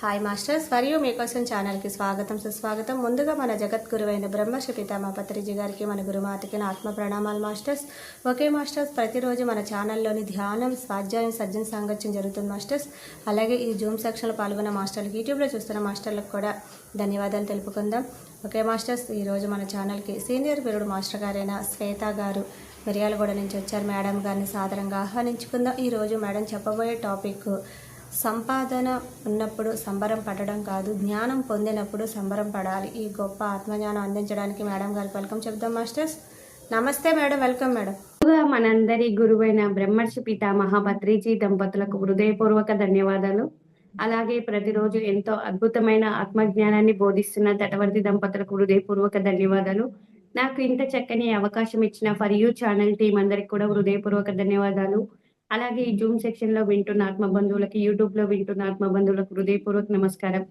Hi masters, మరియు మీకోసం ఛానల్కి స్వాగతం సుస్వాగతం. ముందుగా మన జగద్గురువైన బ్రహ్మర్షి పితామహ పత్రిజీ గారికి, మన గురుమాతకి నా ఆత్మ ప్రణామాలు మాస్టర్స్. ఓకే మాస్టర్స్, ప్రతిరోజు మన ఛానల్లోని ధ్యానం, స్వాధ్యాయం, సజ్జన సాంగత్యం జరుగుతుంది మాస్టర్స్. అలాగే ఈ జూమ్ సెక్షన్లో పాల్గొన్న మాస్టర్లకు, యూట్యూబ్లో చూస్తున్న మాస్టర్లకు కూడా ధన్యవాదాలు తెలుపుకుందాం. ఓకే మాస్టర్స్, ఈరోజు మన ఛానల్కి సీనియర్ బిరుడు మాస్టర్ గారైన శ్వేత గారు మిర్యాలగూడ నుంచి వచ్చారు. మేడం గారిని సాదరంగా ఆహ్వానించుకుందాం. ఈరోజు మేడం చెప్పబోయే టాపిక్ సంపాదన ఉన్నప్పుడు సంబరం పడడం కాదు, జ్ఞానం పొందినప్పుడు సంబరం పడాలి. ఈ గొప్ప ఆత్మజ్ఞానం అందించడానికి మేడం గారికి వెల్కమ్ చెప్దాం మాస్టర్స్. నమస్తే మేడం, వెల్కమ్ మేడం. మనందరి గురువైన బ్రహ్మర్షి పితామహ పత్రిజీ దంపతులకు హృదయపూర్వక ధన్యవాదాలు. అలాగే ప్రతిరోజు ఎంతో అద్భుతమైన ఆత్మజ్ఞానాన్ని బోధిస్తున్న తటవర్తి దంపతులకు హృదయపూర్వక ధన్యవాదాలు. నాకు ఇంత చక్కని అవకాశం ఇచ్చిన ఫర్ యూ ఛానల్ టీం అందరికి కూడా హృదయపూర్వక ధన్యవాదాలు. అలాగే ఈ జూమ్ సెక్షన్ లో వింటున్న ఆత్మబంధువులకి, యూట్యూబ్ లో వింటున్న ఆత్మబంధువులకు హృదయపూర్వక నమస్కారం.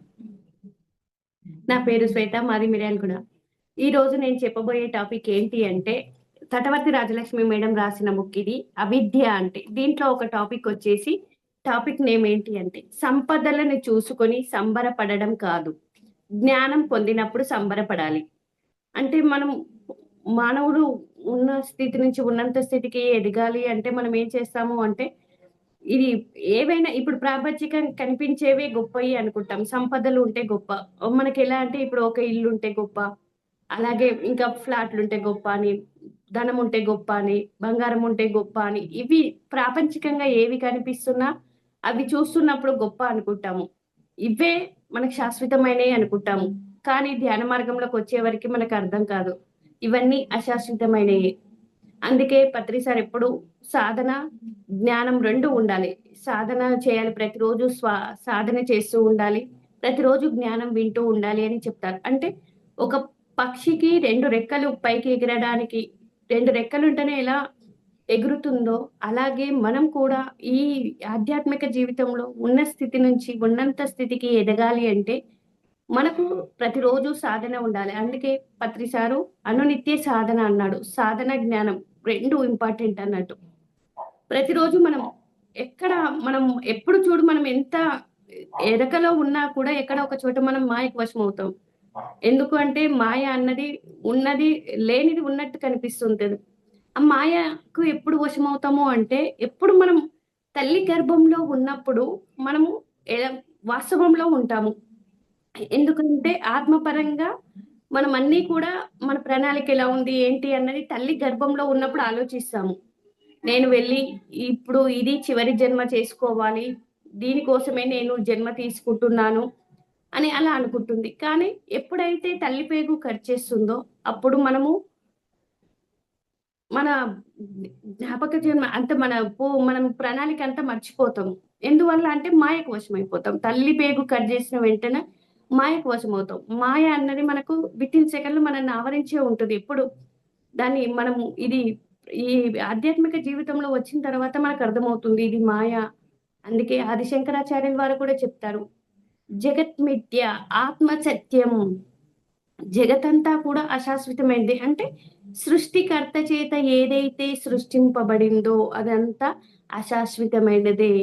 నా పేరు శ్వేత, మాది మిర్యాలగూడ. ఈ రోజు నేను చెప్పబోయే టాపిక్ ఏంటి అంటే, తటవర్తి రాజలక్ష్మి మేడం రాసిన బుక్ ఇది, అవిద్య అంటే. దీంట్లో ఒక టాపిక్ వచ్చేసి, టాపిక్ నేమ్ ఏంటి అంటే, సంపదలను చూసుకొని సంబరపడడం కాదు, జ్ఞానం పొందినప్పుడు సంబరపడాలి. అంటే మనం మానవుడు ఉన్న స్థితి నుంచి ఉన్నంత స్థితికి ఎదగాలి అంటే మనం ఏం చేస్తాము అంటే, ఇది ఏవైనా ఇప్పుడు ప్రాపంచికంగా కనిపించేవే గొప్పవి అనుకుంటాం. సంపదలు ఉంటే గొప్ప. మనకి ఎలా అంటే ఇప్పుడు ఒక ఇల్లు ఉంటే గొప్ప, అలాగే ఇంకా ఫ్లాట్లు ఉంటే గొప్ప అని, ధనం ఉంటే గొప్ప అని, బంగారం ఉంటే గొప్ప అని, ఇవి ప్రాపంచికంగా ఏవి కనిపిస్తున్నా అవి చూస్తున్నప్పుడు గొప్ప అనుకుంటాము. ఇవే మనకు శాశ్వతమైనవి అనుకుంటాము. కానీ ధ్యాన మార్గంలోకి వచ్చే వరకు మనకు అర్థం కాదు, ఇవన్నీ అశాశ్వతమైనవి. అందుకే పత్రి సార్ ఎప్పుడు సాధన, జ్ఞానం రెండు ఉండాలి. సాధన చేయాలి, ప్రతిరోజు సాధన చేస్తూ ఉండాలి, ప్రతిరోజు జ్ఞానం వింటూ ఉండాలి అని చెప్తారు. అంటే ఒక పక్షికి రెండు రెక్కలు పైకి ఎగరడానికి, రెండు రెక్కలు ఉంటేనే ఎలా ఎగురుతుందో, అలాగే మనం కూడా ఈ ఆధ్యాత్మిక జీవితంలో ఉన్న స్థితి నుంచి ఉన్నంత స్థితికి ఎదగాలి అంటే మనకు ప్రతిరోజు సాధన ఉండాలి. అందుకే పత్రి సారు అనునిత్య సాధన అన్నాడు. సాధన, జ్ఞానం రెండు ఇంపార్టెంట్ అన్నట్టు. ప్రతిరోజు మనం ఎప్పుడు చూడు, మనం ఎంత ఎరకలో ఉన్నా కూడా ఎక్కడ ఒక చోట మనం మాయకు వశం అవుతాం. ఎందుకు అంటే మాయ అన్నది ఉన్నది లేనిది ఉన్నట్టు కనిపిస్తుంటది. ఆ మాయకు ఎప్పుడు వశమవుతాము అంటే, ఎప్పుడు మనం తల్లి గర్భంలో ఉన్నప్పుడు మనము వాస్తవంలో ఉంటాము. ఎందుకంటే ఆత్మపరంగా మనం అన్నీ కూడా మన ప్రణాళిక ఎలా ఉంది ఏంటి అన్నది తల్లి గర్భంలో ఉన్నప్పుడు ఆలోచిస్తాము. నేను వెళ్ళి ఇప్పుడు ఇది చివరి జన్మ చేసుకోవాలి, దీనికోసమే నేను జన్మ తీసుకుంటున్నాను అని అలా అనుకుంటుంది. కానీ ఎప్పుడైతే తల్లి పేగు ఖర్చేస్తుందో అప్పుడు మనము మన జ్ఞాపక జన్మ అంత మనం ప్రణాళిక అంతా మర్చిపోతాము. ఎందువల్ల అంటే మాయకు వశమైపోతాం. తల్లి పేగు కట్ చేసిన వెంటనే మాయకు వశమవుతాం. మాయ అన్నది మనకు వితిన్ సెకండ్‌లో మనల్ని ఆవరించే ఉంటుంది. ఎప్పుడు దాన్ని మనము ఈ ఆధ్యాత్మిక జీవితంలో వచ్చిన తర్వాత మనకు అర్థమవుతుంది ఇది మాయ. అందుకే ఆదిశంకరాచార్యుల వారు కూడా చెప్తారు, జగత్ మిథ్య, ఆత్మ సత్యం. జగతంతా కూడా అశాశ్వతమైనది. అంటే సృష్టికర్త చేత ఏదైతే సృష్టింపబడిందో అదంతా అశాశ్వతమైనదే.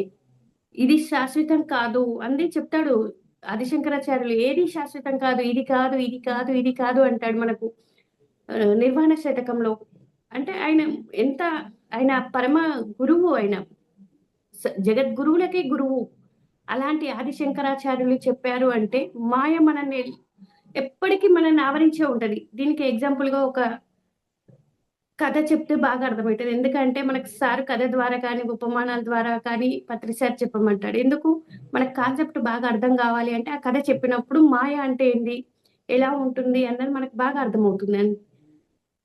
ఇది శాశ్వతం కాదు అని చెప్తాడు ఆదిశంకరాచార్యులు. ఏది శాశ్వతం కాదు, ఇది కాదు, ఇది కాదు, ఇది కాదు అంటాడు మనకు నిర్వాణ శతకంలో. అంటే ఆయన పరమ గురువు, ఆయన జగద్గురువులకే గురువు. అలాంటి ఆదిశంకరాచార్యులు చెప్పారు అంటే మాయ మనల్ని ఎప్పటికీ మనల్ని ఆవరించే ఉంటది. దీనికి ఎగ్జాంపుల్ గా ఒక కథ చెప్తే బాగా అర్థమవుతుంది. ఎందుకంటే మనకు సార్ కథ ద్వారా కానీ, ఉపమానాల ద్వారా కానీ పత్రి సార్ చెప్పమంటాడు. ఎందుకు మనకు కాన్సెప్ట్ బాగా అర్థం కావాలి అంటే ఆ కథ చెప్పినప్పుడు మాయ అంటే ఏంది, ఎలా ఉంటుంది అన్నది మనకు బాగా అర్థమవుతుంది.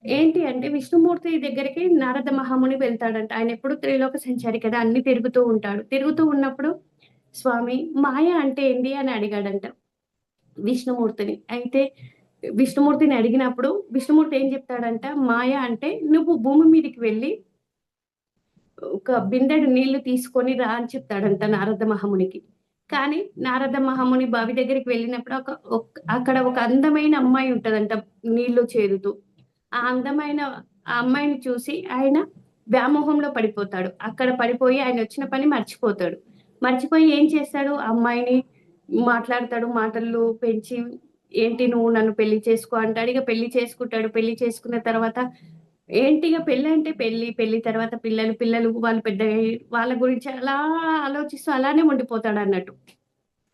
ఏంటి అంటే విష్ణుమూర్తి దగ్గరికి నారద మహాముని వెళ్తాడంట. ఆయన ఎప్పుడు త్రిలోక సంచారి కదా, అన్ని తిరుగుతూ ఉంటాడు. తిరుగుతూ ఉన్నప్పుడు స్వామి మాయ అంటే ఏంది అని అడిగాడంట విష్ణుమూర్తిని. అయితే విష్ణుమూర్తిని అడిగినప్పుడు విష్ణుమూర్తి ఏం చెప్తాడంట, మాయ అంటే నువ్వు భూమి మీదకి వెళ్ళి ఒక బిందెడు నీళ్లు తీసుకొని రా అని చెప్తాడంట నారద మహామునికి. కానీ నారద మహాముని బావి దగ్గరికి వెళ్ళినప్పుడు అక్కడ ఒక అందమైన అమ్మాయి ఉంటదంట నీళ్లు చేరుతూ. ఆ అందమైన ఆ అమ్మాయిని చూసి ఆయన వ్యామోహంలో పడిపోతాడు. అక్కడ పడిపోయి ఆయన వచ్చిన పని మర్చిపోతాడు. మర్చిపోయి ఏం చేస్తాడు, ఆ అమ్మాయిని మాట్లాడతాడు, మాటలు పెంచి ఏంటి నువ్వు నన్ను పెళ్లి చేసుకో అంటాడు. ఇక పెళ్లి చేసుకుంటాడు. పెళ్లి చేసుకున్న తర్వాత ఏంటి ఇక పెళ్లి అంటే పెళ్లి, పెళ్లి తర్వాత పిల్లలు, పిల్లలు వాళ్ళు పెద్దగా వాళ్ళ గురించి అలా ఆలోచిస్తూ అలానే ఉండిపోతాడు అన్నట్టు.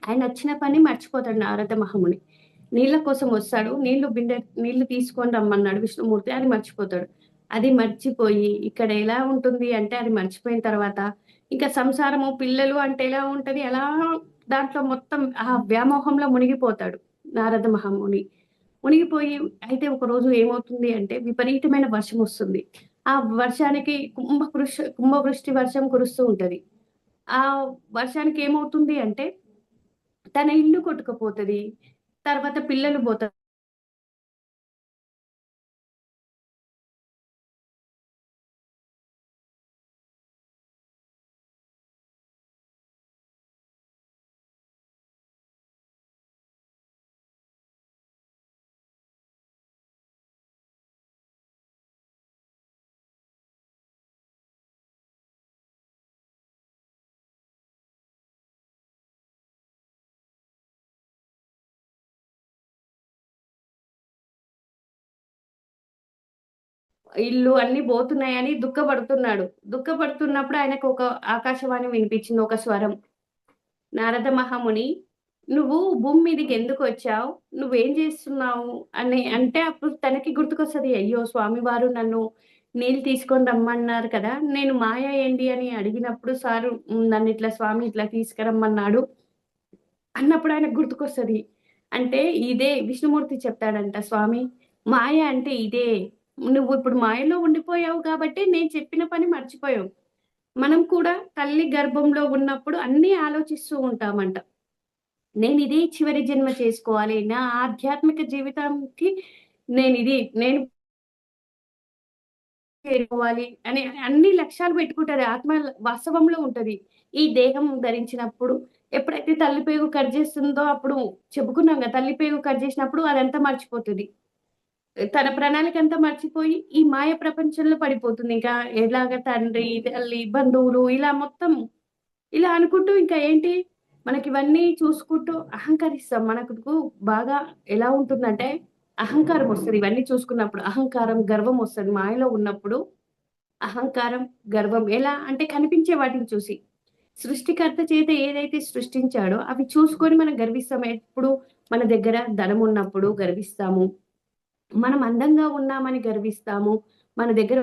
ఆయన వచ్చిన పని మర్చిపోతాడు నారద మహాముని. నీళ్ళ కోసం వస్తాడు. నీళ్లు తీసుకొని రమ్మన్నాడు విష్ణుమూర్తి. అది మర్చిపోతాడు. అది మర్చిపోయి ఇక్కడ ఎలా ఉంటుంది అంటే అది మర్చిపోయిన తర్వాత ఇంకా సంసారము, పిల్లలు అంటే ఎలా ఉంటది అలా దాంట్లో మొత్తం ఆ వ్యామోహంలో మునిగిపోతాడు నారద మహాముని. మునిగిపోయి అయితే ఒకరోజు ఏమవుతుంది అంటే విపరీతమైన వర్షం వస్తుంది. ఆ వర్షానికి కుంభవృష్టి వర్షం కురుస్తూ ఉంటది. ఆ వర్షానికి ఏమవుతుంది అంటే తన ఇల్లు కొట్టుకుపోతది. తర్వాత పిల్లలు పోతారు. ఇల్లు అన్నీ పోతున్నాయని దుఃఖపడుతున్నాడు. దుఃఖపడుతున్నప్పుడు ఆయనకు ఒక ఆకాశవాణి వినిపించింది ఒక స్వరం. నారద మహాముని, "నువ్వు భూమి మీదకి ఎందుకొచ్చావు? నువ్వేం చేస్తున్నావు?" అని అంటే అప్పుడు తనకి గుర్తుకొస్తది. అయ్యో! స్వామివారు నన్ను నీళ్ళు తీసుకొని రమ్మన్నారు కదా! నేను మాయ ఏంటి అని అడిగినప్పుడు సారు నన్నిట్లా స్వామి ఇట్లా తీసుకురమ్మన్నాడు అన్నప్పుడు ఆయనకు గుర్తుకొస్తది. అంటే ఇదే విష్ణుమూర్తి చెప్తాడంట స్వామి, మాయ అంటే ఇదే. నువ్విప్పుడు మాయలో ఉండిపోయావు కాబట్టి నేను చెప్పిన పని మర్చిపోయావు. మనం కూడా తల్లి గర్భంలో ఉన్నప్పుడు అన్నీ ఆలోచిస్తూ ఉంటామంట. నేనిదే చివరి జన్మ చేసుకోవాలి. నా ఆధ్యాత్మిక జీవితానికి నేను చేరుకోవాలి అని అన్ని లక్ష్యాలు పెట్టుకుంటది. ఆత్మ వాస్తవంలో ఉంటది. ఈ దేహం ధరించినప్పుడు ఎప్పుడైతే తల్లి పేగు కట్ చేస్తుందో అప్పుడు చెప్పుకున్నాం గదా! తల్లి పేగు కట్ చేసినప్పుడు అదంతా మర్చిపోతది. తన ప్రణాళికంతా మర్చిపోయి ఈ మాయ ప్రపంచంలో పడిపోతుంది. ఇంకా ఎలాగ తండ్రి, తల్లి, బంధువులు ఇలా మొత్తం ఇలా అనుకుంటూ ఇంకా ఏంటి మనకివన్నీ చూసుకుంటూ అహంకరిస్తాం. మనకు బాగా ఎలా ఉంటుందంటే అహంకారం వస్తది. ఇవన్నీ చూసుకున్నప్పుడు అహంకారం, గర్వం వస్తది. మాయలో ఉన్నప్పుడు అహంకారం, గర్వం ఎలా అంటే కనిపించే వాటిని చూసి. సృష్టికర్త చేత ఏదైతే సృష్టించాడో అవి చూసుకొని మనం గర్విస్తాం. ఎప్పుడు మన దగ్గర ధనమున్నప్పుడు గర్విస్తాము. మనం అందంగా ఉన్నామని గర్విస్తాము. మన దగ్గర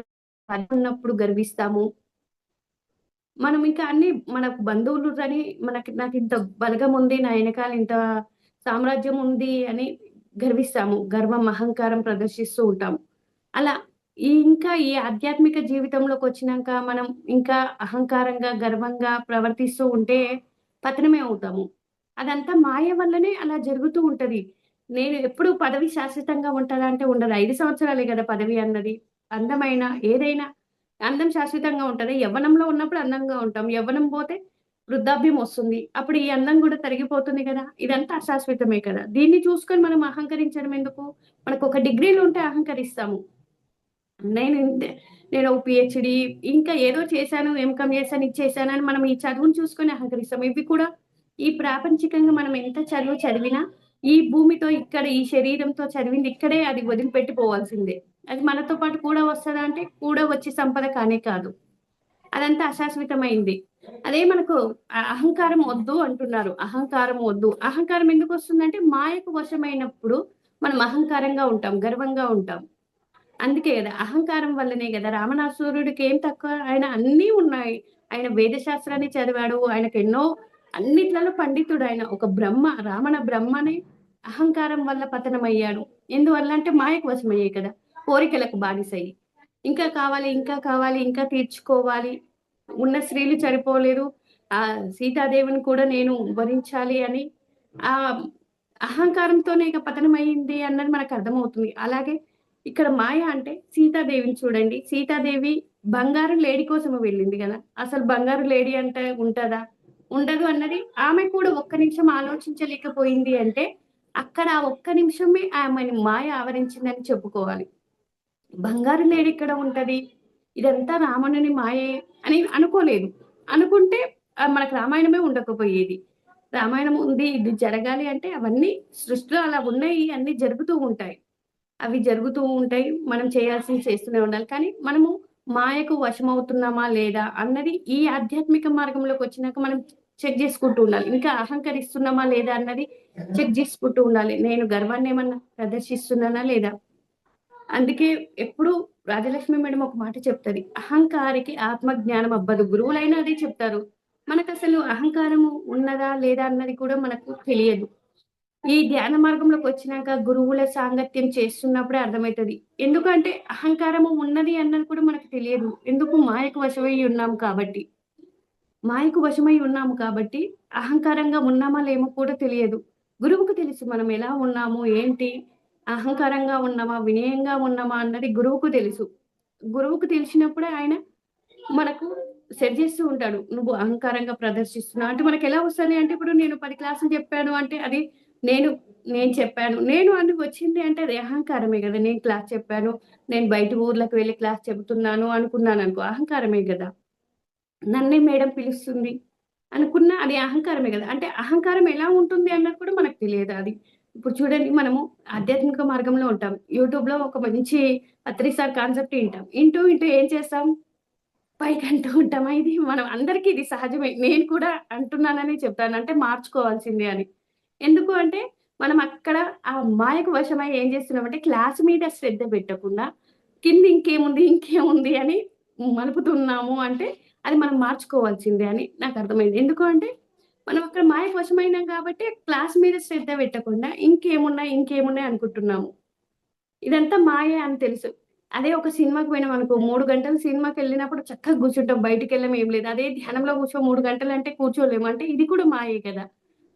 ఉన్నప్పుడు గర్విస్తాము. మనం ఇంకా అన్ని మనకు బంధువులు అని నాకింత బలగం ఉంది. నా ఎనకాల ఇంత సామ్రాజ్యం ఉంది అని గర్విస్తాము. గర్వం, అహంకారం ప్రదర్శిస్తూ ఉంటాం. అలా ఇంకా ఈ ఆధ్యాత్మిక జీవితంలోకొచ్చినంక మనం ఇంకా అహంకారంగా, గర్వంగా ప్రవర్తిస్తూ ఉంటే పతనమే అవుతాము. అదంతా మాయ వల్లనే అలా జరుగుతూ ఉంటది. నేను ఎప్పుడు పదవి శాశ్వతంగా ఉంటదా అంటే ఉండదు. 5 సంవత్సరాలే గదా పదవి అన్నది. అందమైన ఏదైనా అందం శాశ్వతంగా ఉంటదా? యవ్వనంలో ఉన్నప్పుడు అందంగా ఉంటాం. యవ్వనం పోతే వృద్ధాప్యం వస్తుంది. అప్పుడు ఈ అందం గూడా తరిగిపోతుంది గదా! ఇదంతా అశాశ్వతమే కదా! దీన్ని చూసుకొని మనం అహంకరించడం ఎందుకు? మనకొక డిగ్రీలుంటే అహంకరిస్తాము. నేను ఇంతే. నేను పీహెచ్‌డీ ఇంకా ఏదో చేశాను, ఎంకామ్ చేశాను, ఇది చేశానని మనం ఈ చదువుని చూసుకొని అహంకరిస్తాం. ఇవి కూడా ఈ ప్రాపంచికంగా మనం ఎంత చదువు చదివినా, ఈ భూమితో ఇక్కడ ఈ శరీరంతో చదివింది ఇక్కడే అది వదిలిపెట్టి పోవాల్సిందే. అది మనతో పాటు కూడా వస్తదా అంటే, కూడా వచ్చే సంపద కానే కాదు. అదంతా అశాశ్వతమైంది. అదే మనకు అహంకారం వద్దు అంటున్నారు. అహంకారం వద్దు. అహంకారం ఎందుకొస్తుందంటే, మాయకు వశమైనప్పుడు మనం అహంకారంగా ఉంటాం, గర్వంగా ఉంటాం. అందుకే గదా! అహంకారం వల్లనే గదా! రావణాసురుడికేం తక్కువ? ఆయన అన్నీ ఉన్నాయి. ఆయన వేద శాస్త్రాన్ని చదివాడు. ఆయనకెన్నో అన్నిట్లలో పండితుడాయన. ఒక బ్రహ్మ, రావణ బ్రహ్మనే అహంకారం వల్ల పతనమయ్యాడు. ఎందువల్ల అంటే మాయకు వశమయ్యాయి కదా! కోరికలకు బానిసయ్యి. ఇంకా కావాలి, ఇంకా కావాలి, ఇంకా తీర్చుకోవాలి. ఉన్న స్త్రీలు సరిపోలేదు. సీతాదేవిని కూడా నేను వరించాలి అని ఆహ్, అహంకారంతోనే ఇక పతనమయింది అన్నది మనకర్థమవుతుంది. అలాగే ఇక్కడ మాయ అంటే సీతాదేవిని చూడండి. సీతాదేవి బంగారు లేడి కోసం వెళ్ళింది గదా! అసలు బంగారు లేడీ అంటే ఉంటదా? ఉండదు అన్నది ఆమె కూడా ఒక్క నిమిషం ఆలోచించలేకపోయింది అంటే, అక్కడ ఆ ఒక్క నిమిషమే ఆమెని మాయ ఆవరించిందని చెప్పుకోవాలి. బంగారు లేడెక్కడ ఉంటది? ఇదంతా రావణుని మాయే అని అనుకోలేదు. అనుకుంటే మనకు రామాయణమే ఉండకపోయేది. రామాయణం ఉంది, ఇది జరగాలి అంటే అవన్నీ సృష్టిలో అలా ఉన్నాయి, అన్నీ జరుగుతూ ఉంటాయి. అవి జరుగుతూ ఉంటాయి. మనం చేయాల్సింది చేస్తూనే ఉండాలి. కానీ మనము మాయకు వశమవుతున్నామా లేదా అన్నది ఈ ఆధ్యాత్మిక మార్గంలోకొచ్చినాక మనం చెక్ జేసుకుంటూ ఉండాలి. ఇంకా అహంకరిస్తున్నామా లేదా అన్నది చెక్ జేసుకుంటూ ఉండాలి. నేను గర్వాన్నేమన్నా ప్రదర్శిస్తున్నానా లేదా? అందుకే ఎప్పుడు రాజలక్ష్మి మేడం ఒక మాట చెప్తది. "అహంకారికి ఆత్మజ్ఞానం అబ్బదు." గురువులైనా అదే చెప్తారు. మనకసలు అహంకారము ఉన్నదా లేదా అన్నది కూడా మనకు తెలియదు. ఈ ధ్యాన మార్గంలోకొచ్చినాక గురువుల సాంగత్యం చేస్తున్నప్పుడే అర్థమైతది. ఎందుకంటే అహంకారము ఉన్నది అన్నది కూడా మనకు తెలియదు. ఎందుకు మాయకు వశమై ఉన్నాం కాబట్టి. మాయకు వశమై ఉన్నాము కాబట్టి అహంకారంగా ఉన్నామా లేమో కూడా తెలియదు. గురువుకు తెలుసు మనం ఎలా ఉన్నాము, ఏంటి, అహంకారంగా ఉన్నామా, వినయంగా ఉన్నామా అన్నది గురువుకు తెలుసు. గురువుకు తెలిసినప్పుడే ఆయన మనకు సెట్ జేస్తూ ఉంటాడు. నువ్వు అహంకారంగా ప్రదర్శిస్తున్నావు అంటే మనకెలా వస్తది అంటే ఇప్పుడు నేను 10 క్లాసులు చెప్పాను అంటే అది నేను, నేను చెప్పాను. నేను అని వచ్చింది అంటే అది అహంకారమే గదా! నేను క్లాస్ చెప్పాను. నేను బయట ఊర్లకు వెళ్లి క్లాస్ చెప్తున్నాను అనుకున్నాననుకో అహంకారమే గదా! నన్నే మేడం పిలుస్తుంది అనుకున్నా అది అహంకారమే గదా! అంటే అహంకారం ఎలా ఉంటుంది అన్నది కూడా మనకు తెలియదు అది. ఇప్పుడు చూడండి మనము ఆధ్యాత్మిక మార్గంలో ఉంటాం. యూట్యూబ్‌లో ఒక మంచి పత్రి సార్ కాన్సెప్ట్ ఇంటాం. ఇంటూ ఏం చేస్తాం? పైకంటూ ఉంటామా? ఇది మనం అందరికీ ఇది సహజమే. నేను కూడా అంటున్నాననే చెప్తాను. అంటే మార్చుకోవాల్సిందే అని. ఎందుకు అంటే మనం అక్కడ ఆ మాయకు వశమై ఏం చేస్తున్నామంటే క్లాస్ మీద శ్రద్ధ పెట్టకుండా కింద ఇంకేముంది, ఇంకేముంది అని మలుపుతున్నాము అంటే అది మనం మార్చుకోవాల్సిందే అని నాకర్థమైంది. ఎందుకు అంటే మనం అక్కడ మాయకు వశమైనాం కాబట్టి క్లాస్ మీద శ్రద్ధ పెట్టకుండా ఇంకేమున్నాయి, ఇంకేమున్నాయి అనుకుంటున్నాము. ఇదంతా మాయే అని తెలుసు. అదే ఒక సినిమాకి పోయినామనుకో 3 గంటలు సినిమాకెళ్ళినప్పుడు చక్కగా కూర్చుంటాం. బయటికెళ్ళం ఏం లేదు. అదే ధ్యానంలో కూర్చో 3 గంటలంటే కూర్చోలేము. అంటే ఇది కూడా మాయే కదా!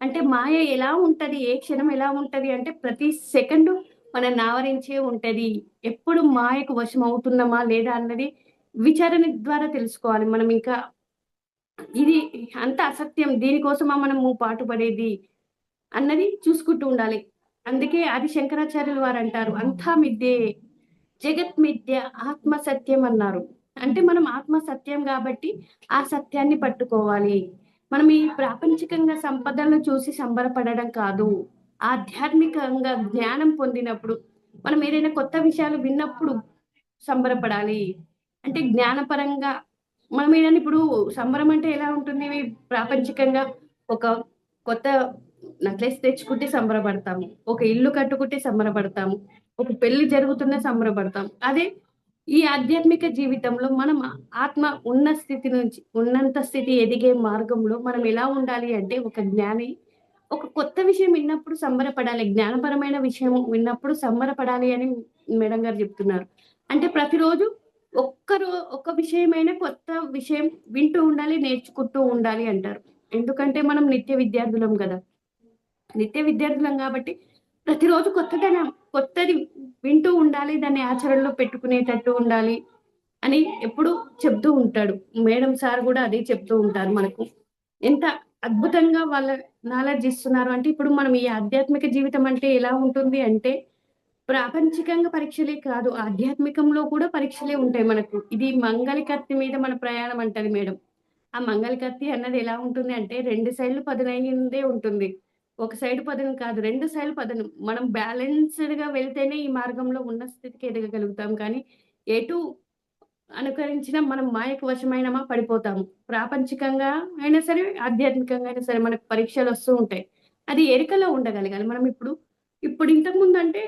అంటే మాయ ఎలా ఉంటది? ఏ క్షణం ఎలా ఉంటది అంటే ప్రతి సెకండు మనల్ని ఆవరించే ఉంటది. ఎప్పుడు మాయకు వశమవుతున్నామా లేదా అన్నది విచారణ ద్వారా తెలుసుకోవాలి. మనం ఇంకా ఇది అంతా అసత్యం. దీనికోసమా మనము పాటుపడేది అన్నది చూసుకుంటూ ఉండాలి. అందుకే ఆది శంకరాచార్యులు వారంటారు, "అంతా మిథ్యే. జగత్ మిథ్య ఆత్మ సత్యం" అన్నారు. అంటే మనం ఆత్మ సత్యం గాబట్టి, ఆ సత్యాన్ని పట్టుకోవాలి. మనం ఈ ప్రాపంచికంగా సంపదలను చూసి సంబరపడడం కాదు. ఆధ్యాత్మికంగా జ్ఞానం పొందినప్పుడు, మనం ఏదైనా కొత్త విషయాలు విన్నప్పుడు సంబరపడాలి. అంటే జ్ఞానపరంగా మనం ఏదైనా ఇప్పుడు సంబరం అంటే ఎలా ఉంటుంది? ప్రాపంచికంగా ఒక కొత్త నెక్లెస్ తెచ్చుకుంటే సంబరపడతాము. ఒక ఇల్లు కట్టుకుంటే సంబరపడతాము. ఒక పెళ్లి జరుగుతున్నా సంబరపడతాం. అదే ఈ ఆధ్యాత్మిక జీవితంలో మనం ఆత్మ ఉన్న స్థితి నుంచి ఉన్నంత స్థితి ఎదిగే మార్గంలో మనం ఎలా ఉండాలి అంటే ఒక జ్ఞాని ఒక కొత్త విషయం విన్నప్పుడు సంబరపడాలి. జ్ఞానపరమైన విషయం విన్నప్పుడు సంబరపడాలి అని మేడం గారు చెప్తున్నారు. అంటే ప్రతిరోజు ఒక్క విషయమైనా కొత్త విషయం వింటూ ఉండాలి, నేర్చుకుంటూ ఉండాలి అంటారు. ఎందుకంటే మనం నిత్య విద్యార్థులం గదా! నిత్య విద్యార్థులం గాబట్టి, ప్రతిరోజు కొత్తది వింటూ ఉండాలి. దాన్ని ఆచరణలో పెట్టుకునేటట్టు ఉండాలి అని ఎప్పుడూ చెప్తూ ఉంటాడు. మేడం సార్ గూడా అదే చెప్తూ ఉంటారు మనకు. ఎంత అద్భుతంగా వాళ్ళ నాలెడ్జ్ ఇస్తున్నారు అంటే, ఇప్పుడు మనం ఈ ఆధ్యాత్మిక జీవితం అంటే ఎలా ఉంటుంది అంటే, ప్రాపంచికంగా పరీక్షలే కాదు, ఆధ్యాత్మికంలో కూడా పరీక్షలే ఉంటాయి మనకు. ఇది మంగలి కత్తి మీద మన ప్రయాణం అంటది మేడం. ఆ మంగళకత్తి అన్నది ఎలా ఉంటుంది అంటే 2 సైడ్‌లు పదునయ్యిందే ఉంటుంది. ఒక సైడ్ పదును కాదు. 2 సైడ్‌లు పదును. మనం బ్యాలెన్స్‌డ్‌గా వెళ్తేనే ఈ మార్గంలో ఉన్న స్థితికి ఎదగగలుగుతాం. కానీ ఎటు అనుకరించినా మనం మాయకు వశమైనమా పడిపోతాము. ప్రాపంచికంగా అయినా సరే, ఆధ్యాత్మికంగా అయినా సరే మనకు పరీక్షలొస్తూ ఉంటాయి. అది ఎరుకలో ఉండగలగాలి. మనం ఇప్పుడు ఇంతకుముందంటే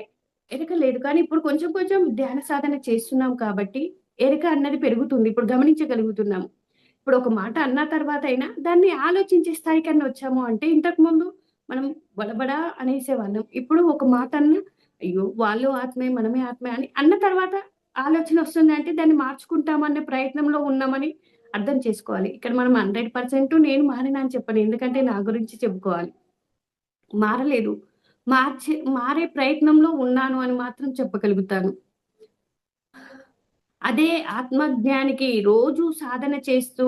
ఎరుక లేదు. కానీ ఇప్పుడు కొంచెం కొంచెం ధ్యాన సాధన చేస్తున్నాం కాబట్టి ఎరుక అన్నది పెరుగుతుంది. ఇప్పుడు గమనించగలుగుతున్నాము. ఇప్పుడు ఒక మాట అన్న తర్వాతైనా దాన్ని ఆలోచించే స్థాయికన్నా వచ్చాము అంటే, ఇంతకుముందు మనం బడబడా అనేసేవాళ్ళం. ఇప్పుడు ఒక మాట అన్నా, అయ్యో! వాళ్ళు ఆత్మే, మనమే ఆత్మే అని అన్న తర్వాత ఆలోచనొస్తుందంటే దాన్ని మార్చుకుంటామనే ప్రయత్నంలో ఉన్నామని అర్థం చేసుకోవాలి. ఇక్కడ మనం 100% నేను మారినా అని చెప్పను. ఎందుకంటే నా గురించి చెప్పుకోవాలి. మారలేదు. మారే ప్రయత్నంలో ఉన్నాను అని మాత్రం చెప్పగలుగుతాను. అదే ఆత్మజ్ఞానికి రోజు సాధన చేస్తూ,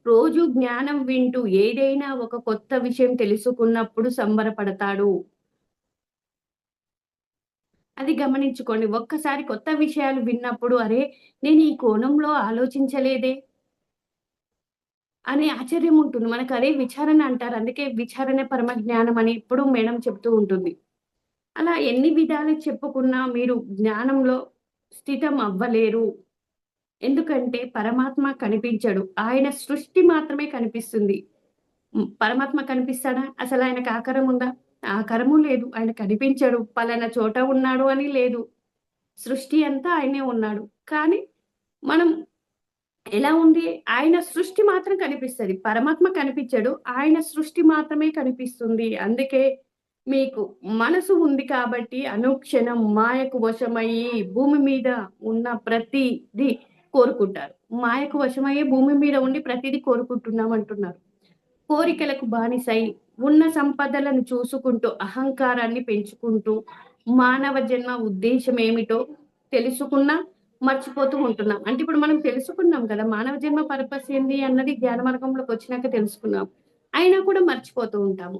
రోజు జ్ఞానం వింటూ ఏదైనా ఒక కొత్త విషయం తెలుసుకున్నప్పుడు సంబరపడతాడు. అది గమనించుకోండి. ఒక్కసారి కొత్త విషయాలు విన్నప్పుడు, అరే! నేను ఈ కోణంలో ఆలోచించలేదే! అనే ఆశ్చర్యం ఉంటుంది. మనకు అదే విచారణ అంటారు. అందుకే విచారణే పరమ జ్ఞానం అని ఎప్పుడూ మేడం చెప్తూ ఉంటుంది. అలా ఎన్ని విధాలు చెప్పుకున్నా మీరు జ్ఞానంలో స్థితం అవ్వలేరు. ఎందుకంటే పరమాత్మ కనిపించడు. ఆయన సృష్టి మాత్రమే కనిపిస్తుంది. పరమాత్మ కనిపిస్తాడా? అసలాయనకు ఆకారం ఉందా? ఆకారము లేదు. ఆయన కనిపించడు. పలానా చోట ఉన్నాడు అని లేదు. సృష్టి అంతా ఆయనే ఉన్నాడు. కానీ మనం ఎలా ఉంది? ఆయన సృష్టి మాత్రం కనిపిస్తది. పరమాత్మ కనిపించడు. ఆయన సృష్టి మాత్రమే కనిపిస్తుంది. అందుకే మీకు మనసు ఉంది కాబట్టి అనుక్షణం మాయకు వశమయ్యి భూమి మీద ఉన్న ప్రతిది కోరుకుంటారు. మాయకు వశమయ్యే భూమి మీద ఉండి ప్రతిది కోరుకుంటున్నాం అంటున్నారు. కోరికలకు బానిసై ఉన్న సంపదలను చూసుకుంటూ అహంకారాన్ని పెంచుకుంటూ మానవ జన్మ ఉద్దేశం ఏమిటో తెలుసుకున్నా మర్చిపోతూ ఉంటున్నాం. అంటే ఇప్పుడు మనం తెలుసుకున్నాం కదా! మానవ జన్మ పర్పస్ ఏంది అన్నది జ్ఞాన మార్గంలోకి వచ్చినాక తెలుసుకున్నాం. అయినా కూడా మర్చిపోతూ ఉంటాము.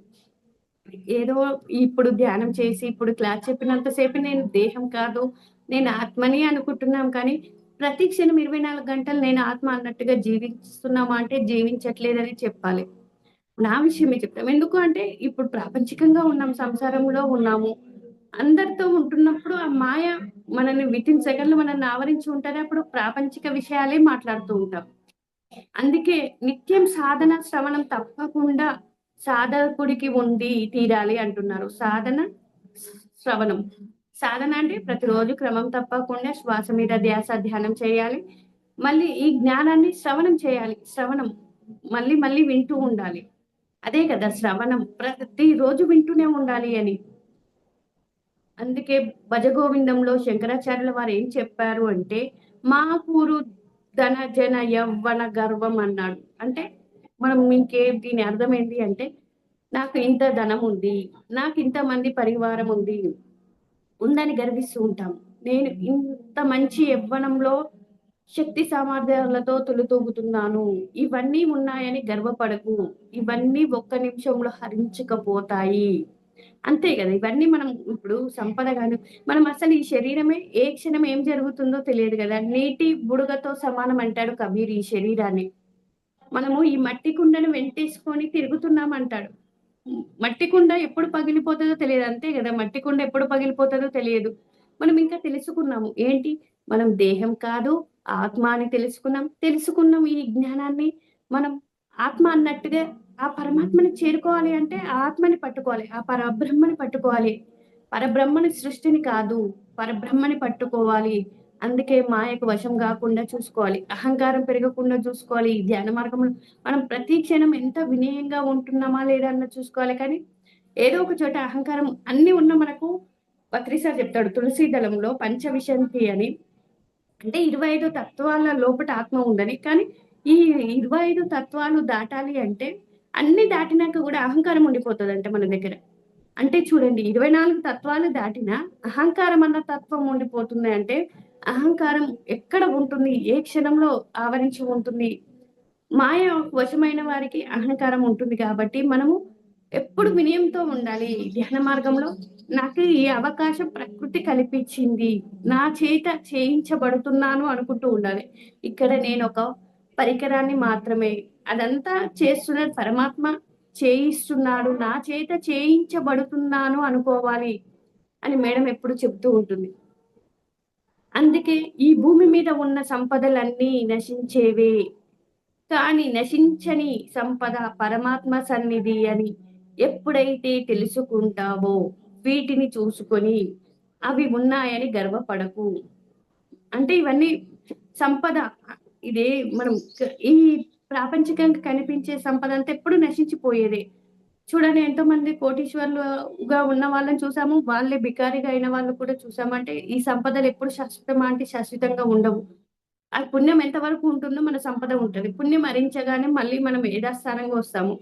ఏదో ఇప్పుడు ధ్యానం చేసి, ఇప్పుడు క్లాస్ చెప్పినంత సేపు నేను దేహం కాదు, నేను ఆత్మని అనుకుంటున్నాం కానీ, ప్రతి క్షణం 24 గంటలు నేను ఆత్మ అన్నట్టుగా జీవిస్తున్నామా అంటే జీవించట్లేదని చెప్పాలి. నా విషయమే చెప్తాం. ఎందుకు అంటే ఇప్పుడు ప్రాపంచికంగా ఉన్నాం. సంసారంలో ఉన్నాము. అందరితో ఉంటున్నప్పుడు ఆ మాయ మనల్ని వితిన్ సెకన్‌లో మనల్ని ఆవరించి ఉంటది. అప్పుడు ప్రాపంచిక విషయాలే మాట్లాడుతూ ఉంటాం. అందుకే నిత్యం సాధన, శ్రవణం తప్పకుండా సాధకుడికి ఉండి తీరాలి అంటున్నారు. సాధన, శ్రవణం. సాధన అంటే ప్రతిరోజు క్రమం తప్పకుండా శ్వాస మీద ధ్యాస, ధ్యానం చేయాలి. మళ్ళీ ఈ జ్ఞానాన్ని శ్రవణం చేయాలి. శ్రవణం మళ్ళీ మళ్ళీ వింటూ ఉండాలి. అదే కదా శ్రవణం. ప్రతిరోజు వింటూనే ఉండాలి అని. అందుకే భజగోవిందంలో శంకరాచార్యుల వారు ఏం చెప్పారు అంటే, మాకూరు ధన జన యవ్వన గర్వం అన్నాడు. అంటే మనం దీని అర్థం ఏంటి అంటే, నాకు ఇంత ధనం ఉంది, నాకు ఇంతమంది పరివారం ఉంది, ఉందని గర్విస్తూ ఉంటాం. నేను ఇంత మంచి యవ్వనంలో శక్తి సామర్థ్యాలతో తులుతూగుతున్నాను. ఇవన్నీ ఉన్నాయని గర్వపడకు. ఇవన్నీ ఒక్క నిమిషంలో హరించుకపోతాయి. అంతే గదా! ఇవన్నీ మనం ఇప్పుడు సంపద గాని మనం అసలు ఈ శరీరమే ఏ క్షణం ఏం జరుగుతుందో తెలియదు గదా! నీటి బుడగతో సమానం అంటాడు కబీర్ ఈ శరీరాన్ని. మనము ఈ మట్టి కుండను వెంటేసుకొని తిరుగుతున్నామంటాడు. మట్టి కుండ ఎప్పుడు పగిలిపోతదో తెలియదు. అంతే గదా! మట్టి కుండ ఎప్పుడు పగిలిపోతదో తెలియదు. మనం ఇంకా తెలుసుకున్నాము. ఏంటి? మనం దేహం కాదు, ఆత్మ అని తెలుసుకున్నాం. తెలుసుకున్నాం ఈ జ్ఞానాన్ని మనం ఆత్మ అన్నట్టుగా ఆ పరమాత్మని చేరుకోవాలి అంటే ఆ ఆత్మని పట్టుకోవాలి. ఆ పరబ్రహ్మని పట్టుకోవాలి. పరబ్రహ్మని సృష్టిని కాదు. పరబ్రహ్మని పట్టుకోవాలి. అందుకే మాయకు వశం గాకుండా చూసుకోవాలి. అహంకారం పెరగకుండా చూసుకోవాలి. ఈ ధ్యాన మార్గంలో మనం ప్రతి క్షణం ఎంత వినయంగా ఉంటున్నామా లేదా అన్నది చూసుకోవాలి. కానీ ఏదో ఒక చోట అహంకారం అన్నీ ఉన్న మనకు పత్రి సార్ చెప్తాడు తులసి దళంలో పంచవిశంతి అని. అంటే 25 తత్వాల లోపట ఆత్మ ఉందని. కానీ ఈ 25 తత్వాలు దాటాలి అంటే అన్నీ దాటినాక గూడా అహంకారం ఉండిపోతదంట మన దగ్గర. అంటే చూడండి 24 తత్వాలు దాటినా అహంకారం అన్న తత్వం ఉండిపోతుంది అంటే, అహంకారం ఎక్కడ ఉంటుంది? ఏ క్షణంలో ఆవరించి ఉంటుంది? మాయ వశమైన వారికి అహంకారం ఉంటుంది కాబట్టి, మనము ఎప్పుడు వినయంతో ఉండాలి. ధ్యాన మార్గంలో నాకు ఈ అవకాశం ప్రకృతి కల్పించింది. నా చేత చేయించబడుతున్నాను అనుకుంటూ ఉండాలి. ఇక్కడ నేనొక పరికరాన్ని మాత్రమే. అదంతా చేస్తున్నది పరమాత్మ చేయిస్తున్నాడు. నా చేత చేయించబడుతున్నాను అనుకోవాలి అని మేడం ఎప్పుడు చెప్తూ ఉంటుంది. అందుకే ఈ భూమి మీద ఉన్న సంపదలన్నీ నశించేవే. కానీ నశించని సంపద పరమాత్మ సన్నిధి అని ఎప్పుడైతే తెలుసుకుంటావో వీటిని చూసుకొని అవి ఉన్నాయని గర్వపడకు. అంటే ఇవన్నీ సంపద. ఇదే మనం ఈ ప్రాపంచికంగా కనిపించే సంపద అంతా ఎప్పుడు నశించిపోయేదే. చూడండి ఎంతోమంది కోటీశ్వరులుగా ఉన్న వాళ్ళని చూసాము. వాళ్ళే బికారిగా అయిన వాళ్ళు కూడా చూసాము. అంటే ఈ సంపదలు ఎప్పుడు శాశ్వతమా అంటే శాశ్వతంగా ఉండవు. ఆ పుణ్యం ఎంతవరకు ఉంటుందో మన సంపద ఉంటది. పుణ్యం హరించగానే మళ్ళీ మనం యథాస్థానంగా వస్తాము.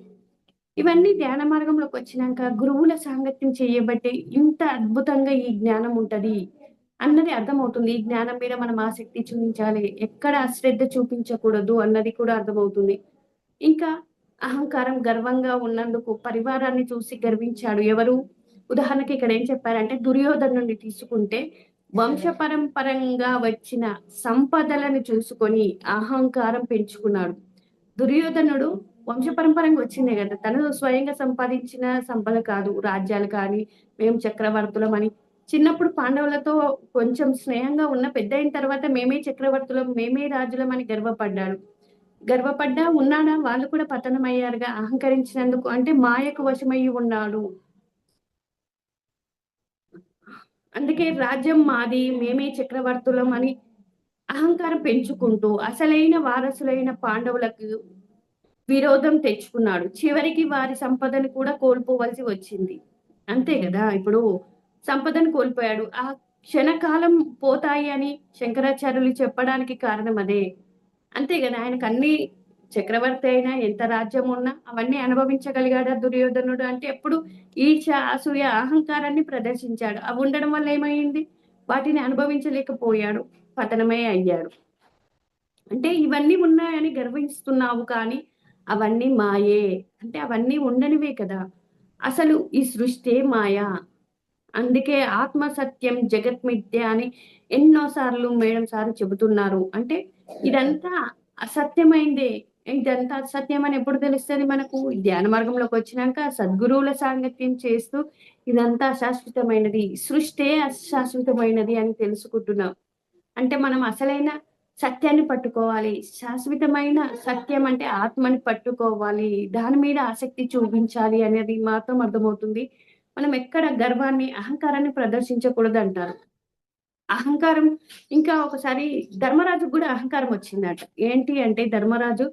ఇవన్నీ ధ్యాన మార్గంలోకొచ్చినాక గురువుల సాంగత్యం చేయబట్టే ఇంత అద్భుతంగా ఈ జ్ఞానం ఉంటది అన్నది అర్థమవుతుంది. ఈ జ్ఞానం మీద మనం ఆసక్తి చూపించాలి. ఎక్కడ అశ్రద్ధ చూపించకూడదు అన్నది కూడా అర్థమవుతుంది. ఇంకా అహంకారం గర్వంగా ఉన్నందుకు పరివారాన్ని చూసి గర్వించాడు. ఎవరు? ఉదాహరణకి ఇక్కడ ఏం చెప్పారంటే దుర్యోధనుడిని తీసుకుంటే వంశపరంపరంగా వచ్చిన సంపదలను చూసుకొని అహంకారం పెంచుకున్నాడు. దుర్యోధనుడు వంశపరంపరంగా వచ్చిందే కదా, తను స్వయంగా సంపాదించిన సంపద కాదు. రాజ్యాలు కానీ మేము చక్రవర్తులం అని చిన్నప్పుడు పాండవులతో కొంచెం స్నేహంగా ఉన్న పెద్ద అయిన తర్వాత మేమే చక్రవర్తులం, మేమే రాజులం అని గర్వపడ్డాడు. గర్వపడ్డా ఉన్నాడా, వాళ్ళు కూడా పతనమయ్యారుగా అహంకరించినందుకు. అంటే మాయకు వశమయ్యి ఉన్నాడు. అందుకే రాజ్యం మాది, మేమే చక్రవర్తులం అని అహంకారం పెంచుకుంటూ అసలైన వారసులైన పాండవులకు విరోధం తెచ్చుకున్నాడు. చివరికి వారి సంపదను కూడా కోల్పోవలసి వచ్చింది. అంతే గదా! ఇప్పుడు సంపదను కోల్పోయాడు. ఆ క్షణకాలం పోతాయి అని శంకరాచార్యులు చెప్పడానికి కారణం అదే. అంతే గదా! ఆయనకన్నీ చక్రవర్తి అయినా, ఎంత రాజ్యం ఉన్నా అవన్నీ అనుభవించగలిగాడా దుర్యోధనుడు అంటే ఎప్పుడు ఈర్ష్య, అసూయ, అహంకారాన్ని ప్రదర్శించాడు. అవి ఉండడం వల్ల ఏమైంది? వాటిని అనుభవించలేకపోయాడు. పతనమే అయ్యాడు. అంటే ఇవన్నీ ఉన్నాయని గర్విస్తున్నావు కానీ అవన్నీ మాయే. అంటే అవన్నీ ఉండనివే కదా! అసలు ఈ సృష్టే మాయ. అందుకే ఆత్మ సత్యం జగత్ మిథ్య అని ఎన్నో సార్లు మేడం సారు చెబుతున్నారు. అంటే ఇదంతా అసత్యమైందే. ఇదంతా అసత్యం అని ఎప్పుడు తెలుస్తది మనకు? ధ్యాన మార్గంలోకి వచ్చినాక సద్గురువుల సాంగత్యం చేస్తూ ఇదంతా అశాశ్వతమైనది, సృష్టే అశాశ్వతమైనది అని తెలుసుకుంటున్నాం. అంటే మనం అసలైన సత్యాన్ని పట్టుకోవాలి. శాశ్వతమైన సత్యం అంటే ఆత్మని పట్టుకోవాలి. దాని మీద ఆసక్తి చూపించాలి అనేది మాత్రం అర్థమవుతుంది. మనం ఎక్కడ గర్వాన్ని, అహంకారాన్ని ప్రదర్శించకూడదంటారు. అహంకారం ఇంకా ఒకసారి ధర్మరాజుకు గూడా అహంకారం వచ్చిందట. ఏంటి అంటే ధర్మరాజు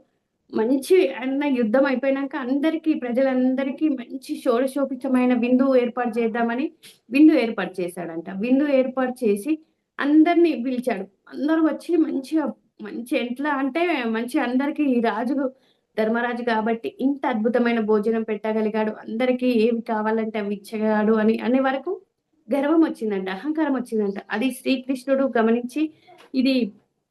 మంచి అన్న యుద్ధం అయిపోయినాక అందరికీ ప్రజలందరికీ మంచి షోడశోభితమైన విందు ఏర్పాటు చేద్దామని విందు ఏర్పాటు చేశాడంట. విందు ఏర్పాటు చేసి అందరిని పిలిచాడు. అందరూ వచ్చి మంచిగా మంచి ఎట్లా అంటే మంచి అందరికి ఈ రాజు ధర్మరాజు కాబట్టి ఇంత అద్భుతమైన భోజనం పెట్టగలిగాడు. అందరికీ ఏవి కావాలంటే అవి ఇచ్చగాడు అని అనే వరకు గర్వం వచ్చిందంట. అహంకారం వచ్చిందంట. అది శ్రీకృష్ణుడు గమనించి ఇది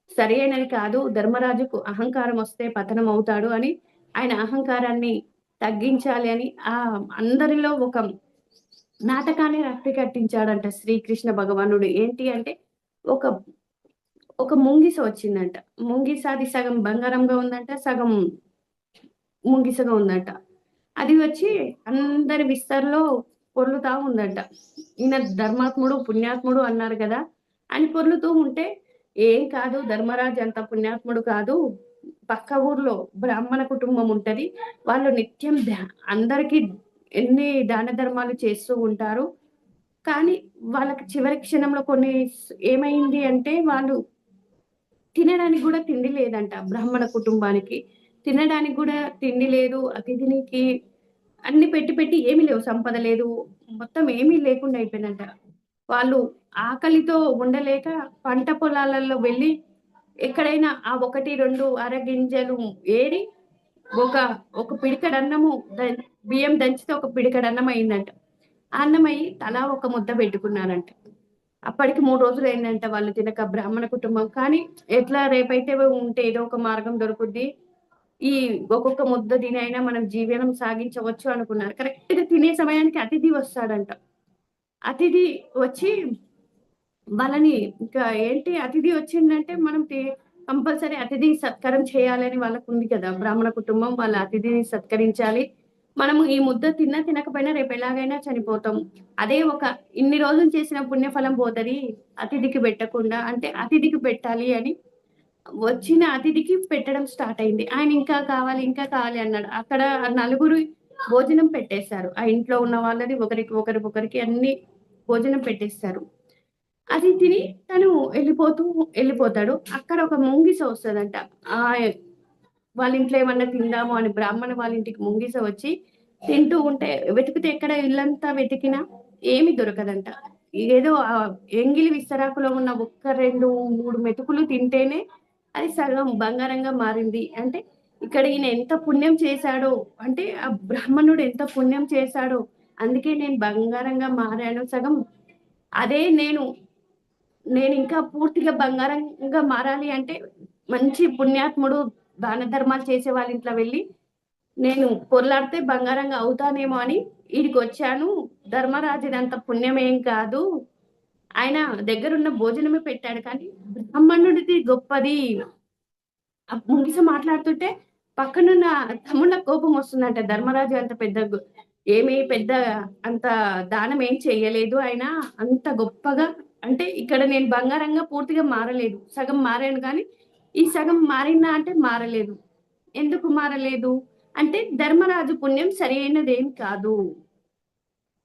సరైనది కాదు. ధర్మరాజుకు అహంకారం వస్తే పతనం అవుతాడు అని ఆయన అహంకారాన్ని తగ్గించాలి అని అందరిలో ఒక నాటకాన్ని రక్తి కట్టించాడంట శ్రీకృష్ణ భగవానుడు. ఏంటి అంటే ఒక ఒక ముంగిస వచ్చిందంట. ముంగిస అది సగం బంగారంగా ఉందంట. సగం ముంగిసగా ఉందంట. అది వచ్చి అందరి విస్తరలో పొర్లుతా ఉందంట. ఈయన ధర్మాత్ముడు, పుణ్యాత్ముడు అన్నారు గదా! అని పొర్లుతూ ఉంటే, "ఏం కాదు ధర్మరాజు అంత పుణ్యాత్ముడు కాదు. పక్క ఊర్లో బ్రాహ్మణ కుటుంబం ఉంటది. వాళ్ళు నిత్యం అందరికి ఎన్ని దాన ధర్మాలు చేస్తూ ఉంటారు. కానీ వాళ్ళకి చివరి క్షణంలో కొన్ని ఏమైంది అంటే వాళ్ళు తినడానికి గూడా తిండి లేదంట బ్రాహ్మణ కుటుంబానికి. తినడానికి గూడా తిండి లేదు. అతిథినికి అన్ని పెట్టి పెట్టి ఏమీ లేవు. సంపద లేదు. మొత్తం ఏమీ లేకుండా అయిపోయిందంట. వాళ్ళు ఆకలితో ఉండలేక పంట పొలాలలో వెళ్లి ఎక్కడైనా ఆ 1, 2 అరగింజలు ఏరి ఒక ఒక పిడికెడు అన్నము బియ్యం దంచితే ఒక పిడికెడు అన్నం అయిందంట. ఆ అన్నమయ్యి తలా ఒక ముద్ద పెట్టుకున్నారంట. అప్పటికి 3 రోజులయిందంట వాళ్ళు తినక బ్రాహ్మణ కుటుంబం. కానీ ఎట్లా రేపైతే ఉంటే ఏదో ఒక మార్గం దొరుకుద్ది. ఈ ఒక్కొక్క ముద్ద తిని అయినా మనం జీవనం సాగించవచ్చు అనుకున్నారు. కరెక్ట్‌గా తినే సమయానికి అతిథి వస్తాడంట. అతిథి వచ్చి వాళ్ళని ఇంకా ఏంటి అతిథి వచ్చిందంటే మనం కంపల్సరీ అతిథి సత్కారం చేయాలని వాళ్ళకుంది కదా! బ్రాహ్మణ కుటుంబం వాళ్ళ అతిథిని సత్కరించాలి. మనము ఈ ముద్ద తిన్నా తినకపోయినా రేపు ఎలాగైనా చనిపోతాం. అదే ఒక ఇన్ని రోజులు చేసిన పుణ్యఫలం పోతది. అతిథికి పెట్టకుండా అంటే అతిథికి పెట్టాలి అని వచ్చిన అతిథికి పెట్టడం స్టార్ట్ అయింది. ఆయన ఇంకా కావాలి, ఇంకా కావాలి అన్నాడు. అక్కడ నలుగురు భోజనం పెట్టేశారు. ఆ ఇంట్లో ఉన్న వాళ్ళది ఒకరికొకరికి అన్ని భోజనం పెట్టేస్తారు. అది తిని తను ఎళ్ళిపోతాడు. అక్కడ ఒక ముంగిస వస్తదంట. ఆహ్, వాళ్ళ ఇంట్లో ఏమన్నా తిందాము అని బ్రాహ్మణ వాళ్ళ ఇంటికి ముంగిస వచ్చి తింటూ ఉంటే వెతికితే ఎక్కడ ఇల్లంతా వెతికినా ఏమి దొరకదంట. ఏదో ఎంగిలి విస్తరాకులో ఉన్న ఒక్క 2, 3 మెతుకులు తింటేనే అది సగం బంగారంగా మారింది. అంటే ఇక్కడ ఈయన ఎంత పుణ్యం చేశాడో, అంటే ఆ బ్రాహ్మణుడు ఎంత పుణ్యం చేశాడో, అందుకే నేను బంగారంగా మారాను. సగం అదే నేనింకా పూర్తిగా బంగారంగా మారాలి అంటే మంచి పుణ్యాత్ముడు దాన ధర్మాలు చేసే వాళ్ళ ఇంట్లో వెళ్లి నేను పొర్లాడితే బంగారంగా అవుతానేమో అని ఈడికొచ్చాను. ధర్మరాజుదంత పుణ్యమేం కాదు. ఆయన దగ్గరున్న భోజనమే పెట్టాడు కానీ బ్రాహ్మణుడిది గొప్పది. ముంగిస మాట్లాడుతుంటే పక్కనున్న తమ్ముళ్ళ కోపం వస్తుందంట. ధర్మరాజు అంత పెద్ద ఏమి పెద్ద అంత దానం ఏం చెయ్యలేదు. ఆయన అంత గొప్పగా అంటే ఇక్కడ నేను బంగారంగా పూర్తిగా మారలేదు. సగం మారాను కానీ, ఈ సగం మారినా అంటే మారలేదు. ఎందుకు మారలేదు? అంటే ధర్మరాజు పుణ్యం సరైనదేం కాదు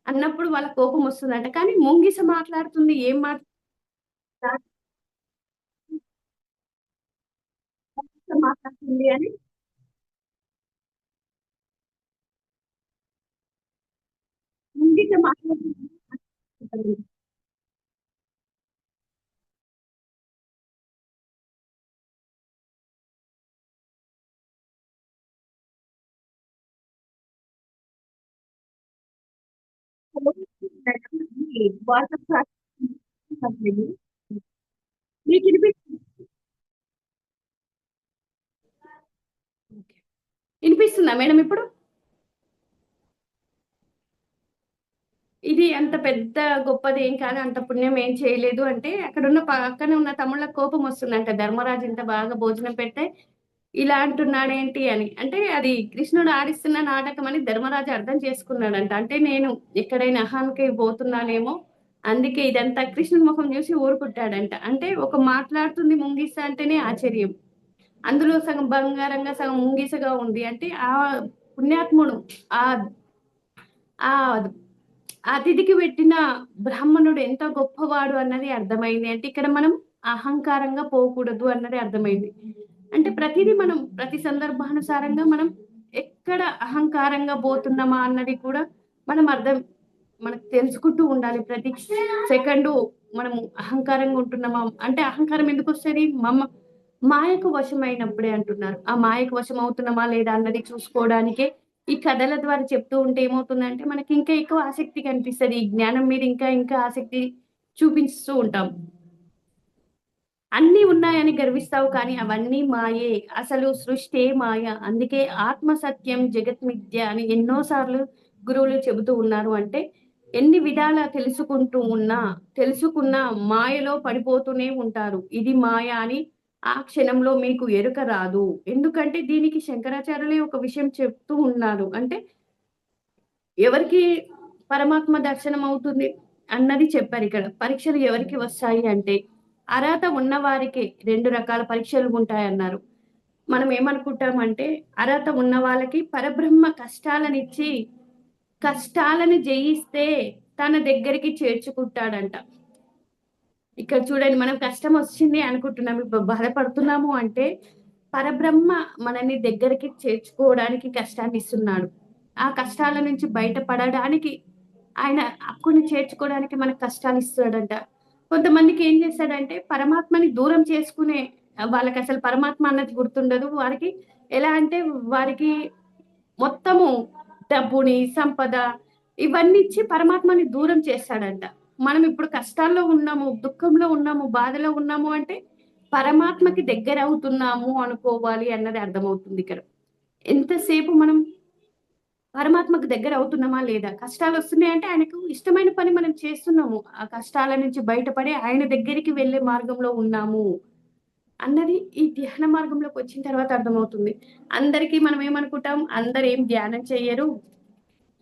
అన్నప్పుడు వాళ్ళ కోపం వస్తుందంట. కానీ ముంగిస మాట్లాడుతుంది ఏం మాట్లాడుతుంది అని ముంగిస మాట్లాడుతుంది. వాట్సాప్ మీకు వినిపిస్తుందా మేడం ఇప్పుడు? ఇది అంత పెద్ద గొప్పది ఏం కాదు, అంత పుణ్యం ఏం చేయలేదు అంటే అక్కడున్న పక్కన ఉన్న తమ్ముళ్ళ కోపం వస్తుందంట. ధర్మరాజు ఇంత బాగా భోజనం పెడితే ఇలా అంటున్నాడేంటి అని. అంటే అది కృష్ణుడు ఆడిస్తున్న నాటకం అని ధర్మరాజు అర్థం చేసుకున్నాడంట. అంటే నేను ఎక్కడైనా అహానికి పోతున్నానేమో, అందుకే ఇదంతా కృష్ణుడి ముఖం చూసి ఊరుకుంటాడంట. అంటే ఒక మాట్లాడుతుంది ముంగిస అంటేనే ఆశ్చర్యం, అందులో సగం బంగారంగా సగం ముంగిసగా ఉంది అంటే ఆ పుణ్యాత్ముడు, ఆ ఆ అతిథికి పెట్టిన బ్రాహ్మణుడు ఎంత గొప్పవాడు అన్నది అర్థమైంది. అంటే ఇక్కడ మనం అహంకారంగా పోకూడదు అన్నది అర్థమైంది. అంటే ప్రతిదీ మనం ప్రతి సందర్భానుసారంగా మనం ఎక్కడ అహంకారంగా పోతున్నామా అన్నది కూడా మనం మనకు తెలుసుకుంటూ ఉండాలి. ప్రతి సెకండు మనము అహంకారంగా ఉంటున్నామా అంటే అహంకారం ఎందుకు వస్తుంది? మాయకు వశమైనప్పుడే అంటున్నారు. ఆ మాయకు వశం అవుతున్నామా లేదా అన్నది చూసుకోవడానికే ఈ కథల ద్వారా చెప్తూ ఉంటే ఏమవుతుందంటే మనకి ఇంకా ఎక్కువ ఆసక్తి కనిపిస్తది. ఈ జ్ఞానం మీద ఇంకా ఇంకా ఆసక్తి చూపిస్తూ ఉంటాం. అన్నీ ఉన్నాయని గర్విస్తావు కానీ అవన్నీ మాయే. అసలు సృష్టే మాయ. అందుకే ఆత్మ సత్యం జగత్ మిథ్య అని ఎన్నో సార్లు గురువులు చెబుతూ ఉన్నారు. అంటే ఎన్ని విధాల తెలుసుకున్నా మాయలో పడిపోతూనే ఉంటారు. ఇది మాయ అని ఆ క్షణంలో మీకు ఎరుక రాదు. ఎందుకంటే దీనికి శంకరాచార్యులే ఒక విషయం చెప్తూ ఉన్నారు. అంటే ఎవరికి పరమాత్మ దర్శనం అవుతుంది అన్నది చెప్పారు ఇక్కడ. పరీక్షలు ఎవరికి వస్తాయి అంటే అర్హత ఉన్న వారికి 2 రకాల పరీక్షలు ఉంటాయన్నారు. మనం ఏమనుకుంటామంటే అర్హత ఉన్న వాళ్ళకి పరబ్రహ్మ కష్టాలనిచ్చి, కష్టాలను జయిస్తే తన దగ్గరికి చేర్చుకుంటాడంట. ఇక్కడ చూడండి, మనం కష్టం వచ్చింది అనుకుంటున్నాం, ఇప్పుడు బాధపడుతున్నాము అంటే పరబ్రహ్మ మనల్ని దగ్గరికి చేర్చుకోవడానికి కష్టాన్ని ఇస్తున్నాడు. ఆ కష్టాల నుంచి బయటపడడానికి ఆయన హక్కుని చేర్చుకోవడానికి మనకు కష్టాలు ఇస్తాడంట. కొంతమందికి ఏం చేస్తాడంటే పరమాత్మని దూరం చేసుకునే వాళ్ళకి అసలు పరమాత్మ అన్నది గుర్తుండదు. వారికి ఎలా అంటే వారికి మొత్తము డబ్బుని, సంపద ఇవన్నీ ఇచ్చి పరమాత్మని దూరం చేస్తాడంట. మనం ఇప్పుడు కష్టాల్లో ఉన్నాము, దుఃఖంలో ఉన్నాము, బాధలో ఉన్నాము అంటే పరమాత్మకి దగ్గర అవుతున్నాము అనుకోవాలి అన్నది అర్థమవుతుంది ఇక్కడ. ఎంతసేపు మనం పరమాత్మకు దగ్గర అవుతున్నామా లేదా? కష్టాలు వస్తున్నాయంటే ఆయనకు ఇష్టమైన పని మనం చేస్తున్నాము. ఆ కష్టాల నుంచి బయటపడి ఆయన దగ్గరికి వెళ్ళే మార్గంలో ఉన్నాము అన్నది ఈ ధ్యాన మార్గంలోకి వచ్చిన తర్వాత అర్థమవుతుంది. అందరికీ మనం ఏమనుకుంటాం, అందరూ ఏం ధ్యానం చెయ్యరు,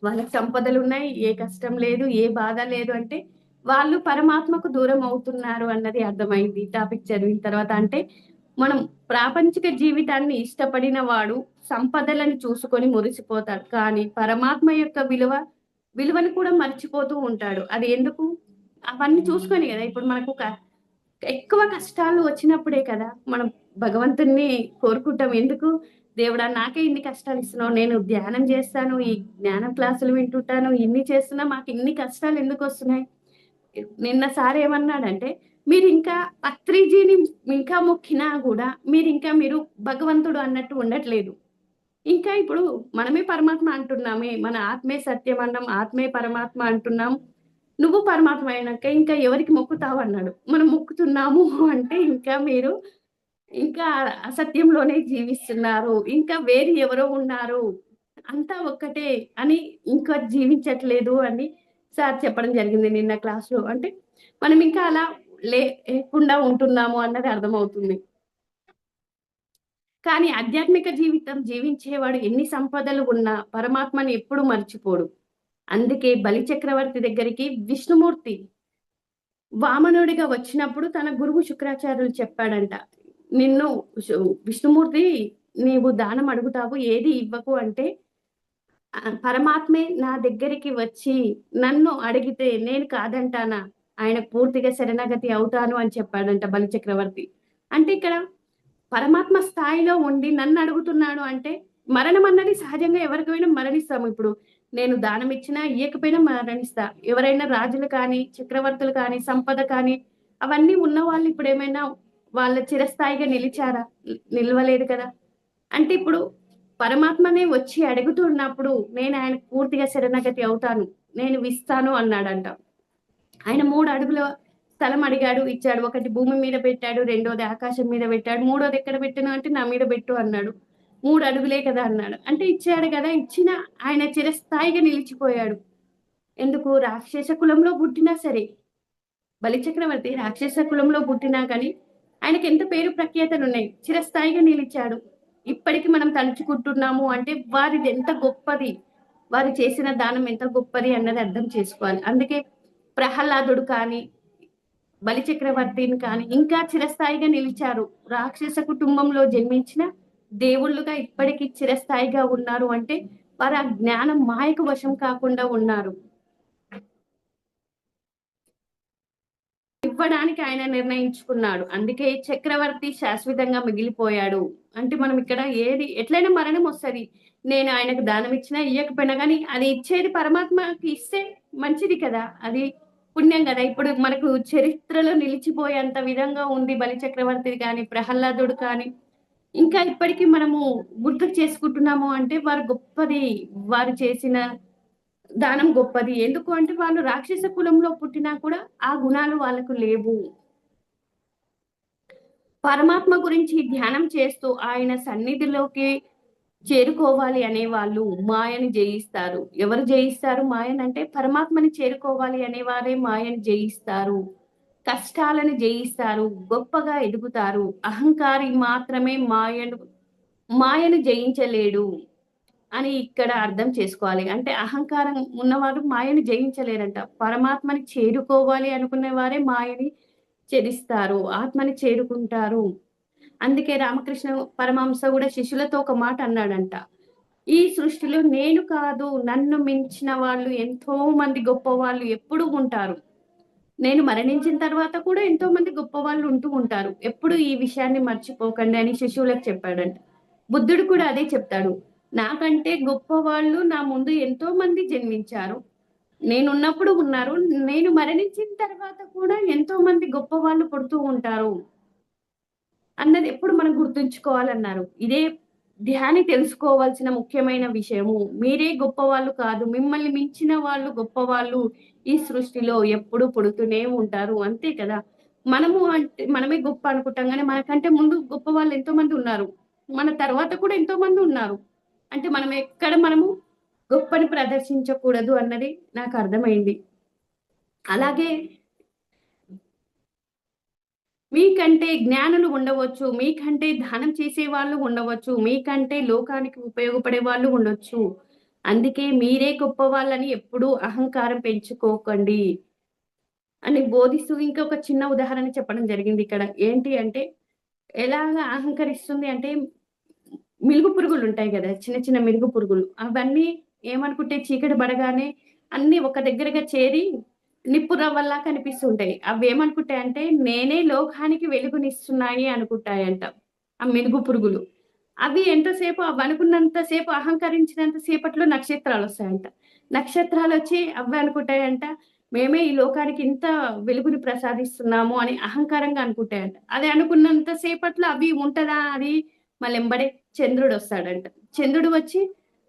వాళ్ళకి సంపదలున్నాయి, ఏ కష్టం లేదు, ఏ బాధ లేదు అంటే వాళ్ళు పరమాత్మకు దూరం అవుతున్నారు అన్నది అర్థమైంది ఈ టాపిక్ చదివిన తర్వాత. అంటే మనం ప్రాపంచిక జీవితాన్ని ఇష్టపడిన వాడు సంపదలను చూసుకొని మురిసిపోతాడు. కానీ పరమాత్మ యొక్క విలువను కూడా మర్చిపోతూ ఉంటాడు. అది ఎందుకు? అవన్నీ చూసుకొని కదా ఇప్పుడు మనకు ఎక్కువ కష్టాలు వచ్చినప్పుడే కదా మనం భగవంతుణ్ణి కోరుకుంటాం. ఎందుకు? దేవుడా నాకే ఇన్ని కష్టాలు ఇస్తున్నావు, నేను ధ్యానం చేస్తాను, ఈ జ్ఞానం క్లాసులు వింటుంటాను, ఇన్ని చేస్తున్నా మాకు ఇన్ని కష్టాలు ఎందుకు వస్తున్నాయి? నిన్న సార్ ఏమన్నాడంటే మీరు ఇంకా పత్రిజీని ఇంకా మొక్కినా కూడా మీరు భగవంతుడు అన్నట్టు ఉండట్లేదు. ఇంకా ఇప్పుడు మనమే పరమాత్మ అంటున్నామే, మన ఆత్మే సత్యం అన్నాం, ఆత్మే పరమాత్మ అంటున్నాం. నువ్వు పరమాత్మ అయినాక ఇంకా ఎవరికి మొక్కుతావు అన్నాడు. మనం మొక్కుతున్నాము అంటే ఇంకా మీరు ఇంకా అసత్యంలోనే జీవిస్తున్నారు, ఇంకా వేరు ఎవరో ఉన్నారు, అంతా ఒక్కటే అని ఇంకా జీవించట్లేదు అని సార్ చెప్పడం జరిగింది నిన్న క్లాస్‌లో. అంటే మనం ఇంకా అలా లేకుండా ఉంటున్నాము అన్నది అర్థమవుతుంది. కానీ ఆధ్యాత్మిక జీవితం జీవించేవాడు ఎన్ని సంపదలు ఉన్నా పరమాత్మని ఎప్పుడు మర్చిపోడు. అందుకే బలి చక్రవర్తి దగ్గరికి విష్ణుమూర్తి వామనుడిగా వచ్చినప్పుడు తన గురువు శుక్రాచార్యులు చెప్పాడంట. నిన్ను విష్ణుమూర్తి నీవు దానం అడుగుతావు ఏది ఇవ్వకు అంటే పరమాత్మే నా దగ్గరికి వచ్చి నన్ను అడిగితే నేను కాదంటానా? ఆయనకు పూర్తిగా శరణాగతి అవుతాను అని చెప్పాడంట బలి చక్రవర్తి. అంటే ఇక్కడ పరమాత్మ స్థాయిలో ఉండి నన్ను అడుగుతున్నాడు అంటే మరణం అన్నది సహజంగా ఎవరికైనా మరణిస్తాము. ఇప్పుడు నేను దానం ఇచ్చినా ఇయ్యకపోయినా మరణిస్తా. ఎవరైనా రాజులు కానీ చక్రవర్తులు కానీ సంపద కానీ అవన్నీ ఉన్న వాళ్ళు ఇప్పుడు ఏమైనా వాళ్ళ చిరస్థాయిగా నిలిచారా? నిలవలేదు కదా. అంటే ఇప్పుడు పరమాత్మనే వచ్చి అడుగుతున్నప్పుడు నేను ఆయనకు పూర్తిగా శరణాగతి అవుతాను, నేను ఇస్తాను అన్నాడంట. ఆయన 3 అడుగుల స్థలం అడిగాడు, ఇచ్చాడు. ఒకటి భూమి మీద పెట్టాడు, రెండోది ఆకాశం మీద పెట్టాడు, మూడోది ఎక్కడ పెట్టను అంటే నా మీద పెట్టు అన్నాడు. 3 అడుగులే కదా అన్నాడు. అంటే ఇచ్చాడు కదా, ఇచ్చిన ఆయన చిరస్థాయిగా నిలిచిపోయాడు. ఎందుకు? రాక్షస కులంలో పుట్టినా సరే, బలిచక్రవర్తి రాక్షస కులంలో పుట్టినా కానీ ఆయనకి ఎంత పేరు ప్రఖ్యాతలు ఉన్నాయి. చిరస్థాయిగా నిలిచాడు. ఇప్పటికి మనం తలుచుకుంటున్నాము అంటే వారిది ఎంత గొప్పది, వారు చేసిన దానం ఎంత గొప్పది అన్నది అర్థం చేసుకోవాలి. అందుకే ప్రహ్లాదుడు కానీ బలిచక్రవర్తిని కానీ ఇంకా చిరస్థాయిగా నిలిచారు. రాక్షస కుటుంబంలో జన్మించిన దేవుళ్ళుగా ఇప్పటికీ చిరస్థాయిగా ఉన్నారు అంటే వారు ఆ జ్ఞానం మాయకు వశం కాకుండా ఉన్నారు. ఇవ్వడానికి ఆయన నిర్ణయించుకున్నాడు. అందుకే చక్రవర్తి శాశ్వతంగా మిగిలిపోయాడు. అంటే మనం ఇక్కడ ఏది ఎట్లయినా మరణం వస్తది. నేను ఆయనకు దానం ఇచ్చినా ఇయ్యకపోయినా కానీ అది ఇచ్చేది పరమాత్మకి ఇస్తే మంచిది కదా, అది పుణ్యం కదా. ఇప్పుడు మనకు చరిత్రలో నిలిచిపోయేంత విధంగా ఉంది బలి చక్రవర్తి కానీ ప్రహ్లాదుడు కానీ ఇంకా ఇప్పటికీ మనము గుర్తు చేసుకుంటున్నాము అంటే వారు గొప్పది, వారు చేసిన దానం గొప్పది. ఎందుకు అంటే వాళ్ళు రాక్షస కులంలో పుట్టినా కూడా ఆ గుణాలు వాళ్ళకు లేవు. పరమాత్మ గురించి ధ్యానం చేస్తూ ఆయన సన్నిధిలోకి చేరుకోవాలి అనే వాళ్ళు మాయని జయిస్తారు. ఎవరు జయిస్తారు మాయని అంటే పరమాత్మని చేరుకోవాలి అనేవారే మాయని జయిస్తారు. కష్టాలను జయిస్తారు, గొప్పగా ఎదుగుతారు. అహంకారి మాత్రమే మాయను జయించలేడు అని ఇక్కడ అర్థం చేసుకోవాలి. అంటే అహంకారం ఉన్నవారు మాయని జయించలేరంట. పరమాత్మని చేరుకోవాలి అనుకునే వారే మాయని ఛేదిస్తారు, ఆత్మని చేరుకుంటారు. అందుకే రామకృష్ణ పరమహంస కూడా శిష్యులతో ఒక మాట అన్నాడంట. ఈ సృష్టిలో నేను కాదు, నన్ను మించిన వాళ్ళు ఎంతో మంది గొప్ప వాళ్ళు ఎప్పుడూ ఉంటారు. నేను మరణించిన తర్వాత కూడా ఎంతో మంది గొప్ప వాళ్ళు ఉంటూ ఉంటారు. ఎప్పుడు ఈ విషయాన్ని మర్చిపోకండి అని శిష్యులకు చెప్పాడంట. బుద్ధుడు కూడా అదే చెప్తాడు. నాకంటే గొప్ప వాళ్ళు నా ముందు ఎంతో మంది జన్మించారు, నేనున్నప్పుడు ఉన్నారు, నేను మరణించిన తర్వాత కూడా ఎంతో మంది గొప్ప వాళ్ళు పుడుతూ ఉంటారు అన్నది ఎప్పుడు మనం గుర్తుంచుకోవాలన్నారు. ఇదే ధ్యాని తెలుసుకోవాల్సిన ముఖ్యమైన విషయము. మీరే గొప్పవాళ్ళు కాదు, మిమ్మల్ని మించిన వాళ్ళు గొప్పవాళ్ళు ఈ సృష్టిలో ఎప్పుడు పుడుతూనే ఉంటారు. అంతే కదా. మనము అంటే మనమే గొప్ప అనుకుంటాం కానీ మనకంటే ముందు గొప్ప వాళ్ళు ఎంతో మంది ఉన్నారు, మన తర్వాత కూడా ఎంతో మంది ఉన్నారు. అంటే మనం ఎక్కడ మనము గొప్పని ప్రదర్శించకూడదు అన్నది నాకు అర్థమైంది. అలాగే మీకంటే జ్ఞానులు ఉండవచ్చు, మీకంటే దానం చేసే వాళ్ళు ఉండవచ్చు, మీకంటే లోకానికి ఉపయోగపడే వాళ్ళు ఉండొచ్చు. అందుకే మీరే గొప్ప వాళ్ళని ఎప్పుడూ అహంకారం పెంచుకోకండి అని బోధిస్తూ ఇంకొక చిన్న ఉదాహరణ చెప్పడం జరిగింది ఇక్కడ. ఏంటి అంటే ఎలాగా అహంకరిస్తుంది అంటే మిలుగు పురుగులు ఉంటాయి కదా, చిన్న చిన్న మిలుగు పురుగులు. అవన్నీ ఏమనుకుంటే చీకటి పడగానే అన్ని ఒక దగ్గరగా చేరి నిప్పు రవ్వల్లా కనిపిస్తుంటాయి. అవి ఏమనుకుంటాయంటే నేనే లోకానికి వెలుగునిస్తున్నాయి అనుకుంటాయంట ఆ మిలుగు పురుగులు. అవి ఎంతసేపు అవి అనుకున్నంత సేపు అహంకరించినంత సేపట్లో నక్షత్రాలు వస్తాయంట. నక్షత్రాలు వచ్చి అవి అనుకుంటాయంట మేమే ఈ లోకానికి ఇంత వెలుగుని ప్రసాదిస్తున్నాము అని అహంకారంగా అనుకుంటాయంట. అది అనుకున్నంత సేపట్లో అవి ఉంటదా అది మళ్ళీ ఎంబడే చంద్రుడు వస్తాడంట. చంద్రుడు వచ్చి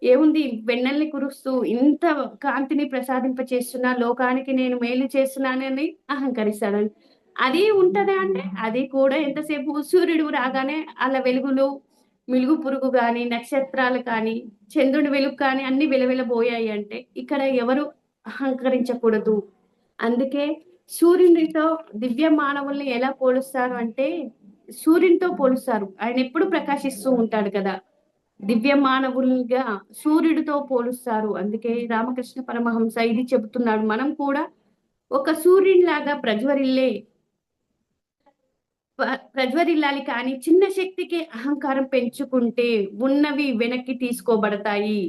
ఏముంది వెన్నెల్ని కురుస్తూ ఇంత కాంతిని ప్రసాదింప చేస్తున్నా, లోకానికి నేను మేలు చేస్తున్నానని అహంకరిస్తాడంట. అది ఉంటదా అంటే అది కూడా ఎంతసేపు సూర్యుడు రాగానే అలా వెలుగులు మిలుగు పురుగు గాని నక్షత్రాలు కానీ చంద్రుడి వెలుగు కానీ అన్ని వెలవెలబోయాయి అంటే ఇక్కడ ఎవరు అహంకరించకూడదు. అందుకే సూర్యునితో దివ్య మానవుల్ని ఎలా పోలుస్తారు అంటే సూర్యునితో పోలుస్తారు. ఆయన ఎప్పుడు ప్రకాశిస్తూ ఉంటాడు కదా! దివ్య మానవులుగా సూర్యుడితో పోలుస్తారు. అందుకే రామకృష్ణ పరమహంస ఇది చెబుతున్నాడు. మనం కూడా ఒక సూర్యునిలాగా ప్రజ్వరిల్లాలి, కానీ చిన్న శక్తికి అహంకారం పెంచుకుంటే ఉన్నవి వెనక్కి తీసుకోబడతాయి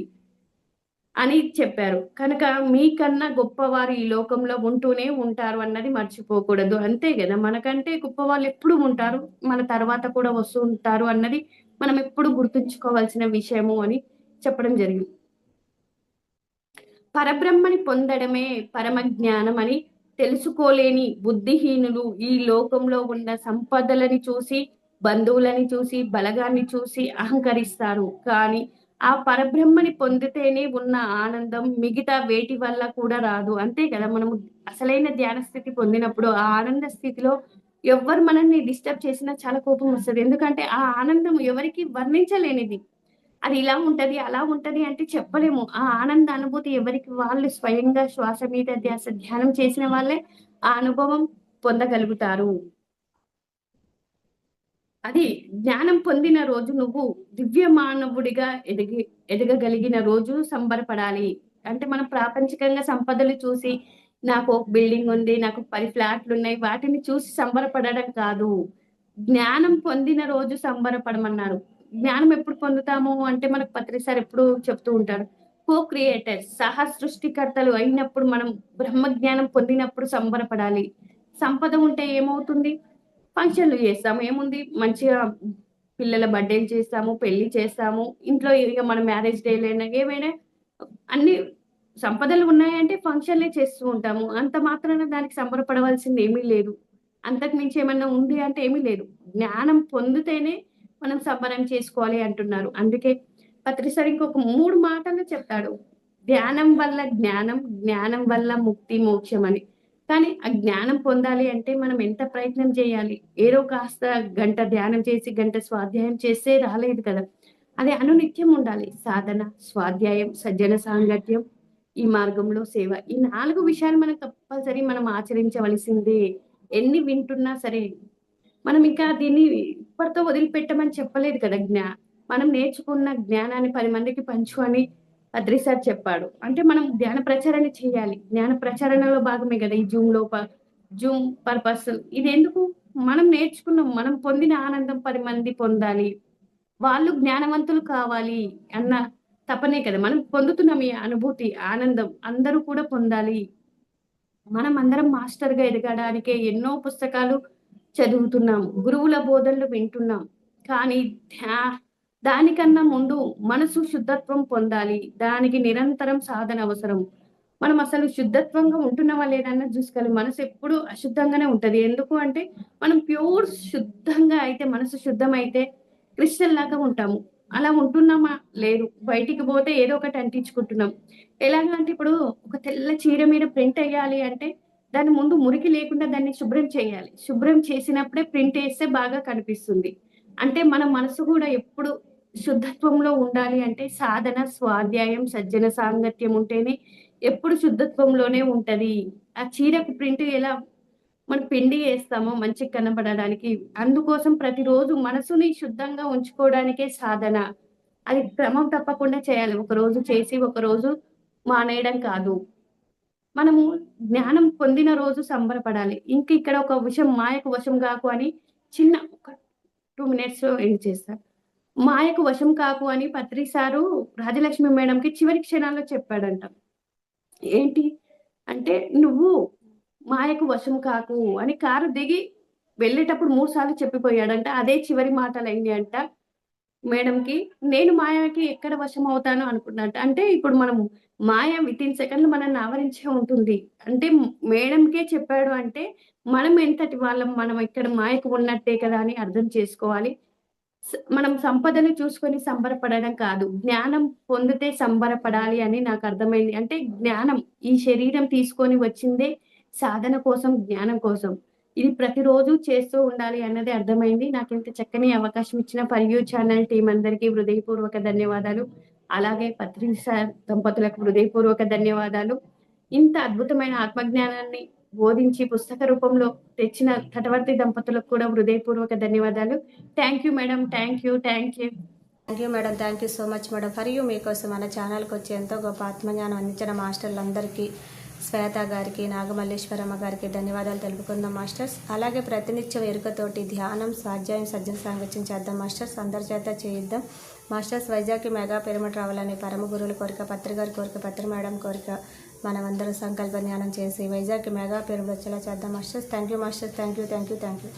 అని చెప్పారు. కనుక మీకన్నా గొప్పవారు ఈ లోకంలో ఉంటూనే ఉంటారు అన్నది మర్చిపోకూడదు. అంతే గదా! మనకంటే గొప్పవాళ్ళు ఎప్పుడూ ఉంటారు. మన తర్వాత కూడా వస్తూ ఉంటారు అన్నది మనం ఎప్పుడు గుర్తుంచుకోవాల్సిన విషయము అని చెప్పడం జరిగింది. పరబ్రహ్మని పొందడమే పరమ జ్ఞానం అని తెలుసుకోలేని బుద్ధిహీనులు ఈ లోకంలో ఉన్న సంపదలని చూసి, బంధువులని చూసి, బలగాన్ని చూసి అహంకరిస్తారు. కానీ ఆ పరబ్రహ్మని పొందితేనే ఉన్న ఆనందం మిగతా వేటి వల్ల కూడా రాదు. అంతే కదా! మనము అసలైన ధ్యాన స్థితి పొందినప్పుడు ఆ ఆనంద స్థితిలో ఎవ్వరు మనల్ని డిస్టర్బ్ చేసినా చాలా కోపం వస్తది. ఎందుకంటే ఆ ఆనందం ఎవరికీ వర్ణించలేనిది. అది ఇలా ఉంటది, అలా ఉంటది అంటే చెప్పలేము. ఆ ఆనంద అనుభూతి ఎవరికి వాళ్ళు స్వయంగా శ్వాస మీద ధ్యాస ధ్యానం చేసిన వాళ్ళే ఆ అనుభవం పొందగలుగుతారు. అది జ్ఞానం పొందిన రోజు నువ్వు దివ్య మానవుడిగా ఎదగగలిగిన రోజు సంబరపడాలి. అంటే మనం ప్రాపంచికంగా సంపదలు చూసి నాకు ఒక బిల్డింగ్ ఉంది, నాకు 10 ఫ్లాట్‌లున్నాయి వాటిని చూసి సంబరపడడం కాదు. జ్ఞానం పొందిన రోజు సంబరపడమన్నారు. జ్ఞానం ఎప్పుడు పొందుతాము అంటే మనకు పత్రి సార్ ఎప్పుడూ చెప్తూ ఉంటారు. కో క్రియేటర్స్ సృష్టికర్తలు అయినప్పుడు మనం బ్రహ్మ జ్ఞానం పొందినప్పుడు సంబరపడాలి. సంపద ఉంటే ఏమవుతుంది? ఫంక్షన్‌లు చేస్తాము. ఏముంది మంచిగా పిల్లల బర్త్‌డేలు చేస్తాము, పెళ్లి చేస్తాము. ఇంట్లో ఇగ మన మ్యారేజ్ డేలైనా ఏవైనా అన్ని సంపదలు ఉన్నాయంటే ఫంక్షన్‌లే చేస్తూ ఉంటాము. అంత మాత్రాన దానికి సంబరపడవలసింది ఏమీ లేదు. అంతకు మించి ఏమన్నా ఉంది అంటే ఏమీ లేదు. జ్ఞానం పొందితేనే మనం సంబరం చేసుకోవాలి అంటున్నారు. అందుకే పత్రి సార్ ఇంకొక 3 మాటలు చెప్తాడు. ధ్యానం వల్ల జ్ఞానం, జ్ఞానం వల్ల ముక్తి, మోక్షం అని. కానీ ఆ జ్ఞానం పొందాలి అంటే మనం ఎంత ప్రయత్నం చేయాలి? ఏదో కాస్త గంట ధ్యానం చేసి, గంట స్వాధ్యాయం చేస్తే రాలేదు కదా! అది అనునిత్యం ఉండాలి. సాధన, స్వాధ్యాయం, సజ్జన సాంగత్యం, ఈ మార్గంలో సేవ. ఈ 4 విషయాలు మనం కంపల్సరీ మనం ఆచరించవలసిందే. ఎన్ని వింటున్నా సరే, మనం ఇంకా దీన్ని ఇప్పటితో వదిలిపెట్టమని చెప్పలేదు కదా! మనం నేర్చుకున్న జ్ఞానాన్ని 10 మందికి పంచు అని అద్రి సార్ చెప్పాడు. అంటే మనం జ్ఞాన ప్రచారణ చేయాలి. జ్ఞాన ప్రచారణలో భాగమే గదా! ఈ జూమ్ పర్పస్. ఇదెందుకు? మనం నేర్చుకున్నాం. మనం పొందిన ఆనందం 10 మంది పొందాలి. వాళ్ళు జ్ఞానవంతులు కావాలి అన్న తపనే కదా! మనం పొందుతున్నాం ఈ అనుభూతి, ఆనందం. అందరూ కూడా పొందాలి. మనం అందరం మాస్టర్‌గా ఎదగడానికే ఎన్నో పుస్తకాలు చదువుతున్నాం. గురువుల బోధనలు వింటున్నాం. కానీ ధ్యా దానికన్నా ముందు మనసు శుద్ధత్వం పొందాలి. దానికి నిరంతరం సాధన అవసరం. మనం అసలు శుద్ధత్వంగా ఉంటున్నామా లేదా అన్నది చూసుకోవాలి. మనసు ఎప్పుడు అశుద్ధంగానే ఉంటది. ఎందుకు అంటే మనం ప్యూర్ శుద్ధంగా అయితే మనసు శుద్ధమైతే క్రిస్టల్ లాగా ఉంటాము. అలా ఉంటున్నామా? లేదు. బయటికి పోతే ఏదో ఒకటి అంటించుకుంటున్నాం. ఎలాగా అంటే ఇప్పుడు ఒక తెల్ల చీర మీద ప్రింట్ ఎయ్యాలి అంటే దాని ముందు మురికి లేకుండా దాన్ని శుభ్రం చేయాలి. శుభ్రం చేసినప్పుడే ప్రింట్ ఏస్తే బాగా కనిపిస్తుంది. అంటే మన మనసు గూడా ఎప్పుడు శుద్ధత్వంలో ఉండాలి అంటే సాధన, స్వాధ్యాయం, సజ్జన సాంగత్యం ఉంటేనే ఎప్పుడు శుద్ధత్వంలోనే ఉంటది. ఆ చీరకు ప్రింట్ ఎలా మనం పిండి ఏస్తామో మంచిగా కనపడడానికి, అందుకోసం ప్రతిరోజు మనసుని శుద్ధంగా ఉంచుకోవడానికే సాధన. అది క్రమం తప్పకుండా చేయాలి. ఒకరోజు చేసి, ఒకరోజు మానేయడం కాదు. మనము జ్ఞానం పొందిన రోజు సంబరపడాలి. ఇంక ఇక్కడ ఒక విషయం మాయకు వశం గాకు అని చిన్న ఒక 2 మినిట్స్‌లో ఎండ్ చేస్తా. మాయకు వశం కాకు అని పత్రి సారు రాజలక్ష్మి మేడంకి చివరి క్షణాల్లో చెప్పాడంట. ఏంటి అంటే, "నువ్వు మాయకు వశం కాకు" అని కారు దిగి వెళ్ళేటప్పుడు 3 సార్లు చెప్పిపోయాడంట. అదే చివరి మాటలయినాయంట. మేడంకి. నేను మాయకి ఎక్కడ వశమవుతానో అనుకున్నట్టు. అంటే ఇప్పుడు మనము మాయ వితిన్ సెకండ్‌లో మనల్ని ఆవరించే ఉంటుంది. అంటే మేడంకే చెప్పాడు అంటే మనం ఎంతటి వాళ్ళం, మనం ఇక్కడ మాయకు ఉన్నట్టే కదా అని అర్థం చేసుకోవాలి. మనం సంపదను చూసుకొని సంబరపడడం కాదు. జ్ఞానం పొందితే సంబరపడాలి అని నాకర్థమైంది. అంటే జ్ఞానం ఈ శరీరం తీసుకొని వచ్చిందే సాధన కోసం, జ్ఞానం కోసం. ఇది ప్రతిరోజు చేస్తూ ఉండాలి అన్నది అర్థమైంది. నాకింత చక్కని అవకాశం ఇచ్చిన ఫర్ యూ ఛానల్ టీమ్ అందరికీ హృదయపూర్వక ధన్యవాదాలు. అలాగే పత్రి సార్ దంపతులకు హృదయపూర్వక ధన్యవాదాలు. ఇంత అద్భుతమైన ఆత్మజ్ఞానాన్ని బోధించి పుస్తక రూపంలో తెచ్చిన తటవర్తి దంపతులకు కూడా హృదయపూర్వక ధన్యవాదాలు. Thank you madam. Thank you. Thank you. Thank you madam. Thank you so much madam. For you మీకోసం మన ఛానల్కి వచ్చి ఎంతో గొప్ప ఆత్మజ్ఞానం అందించిన మాస్టర్లందరికీ, శ్వేత గారికి, నాగమల్లేశ్వరమ్మ గారికి ధన్యవాదాలు తెలుపుకుందాం మాస్టర్స్. అలాగే ప్రతినిత్యం ఎరుకతోటి ధ్యానం, స్వాధ్యాయం, సజ్జన సాంగత్యం చేద్దాం మాస్టర్స్. అందరి చేత చేయిద్దాం మాస్టర్స్. వైజాగ్కి మెగా పిరమిడ్ రావాలని పరమ గురువుల కోరిక, పత్రి గారి కోరిక, పత్రి మేడం కోరిక. మనమందరం సంకల్ప జ్ఞానం చేసి వైజాగ్కి మెగా పిరమిడ్ వచ్చేలా చేద్దాం masters. Thank you masters. Thank you. Thank you. Thank you.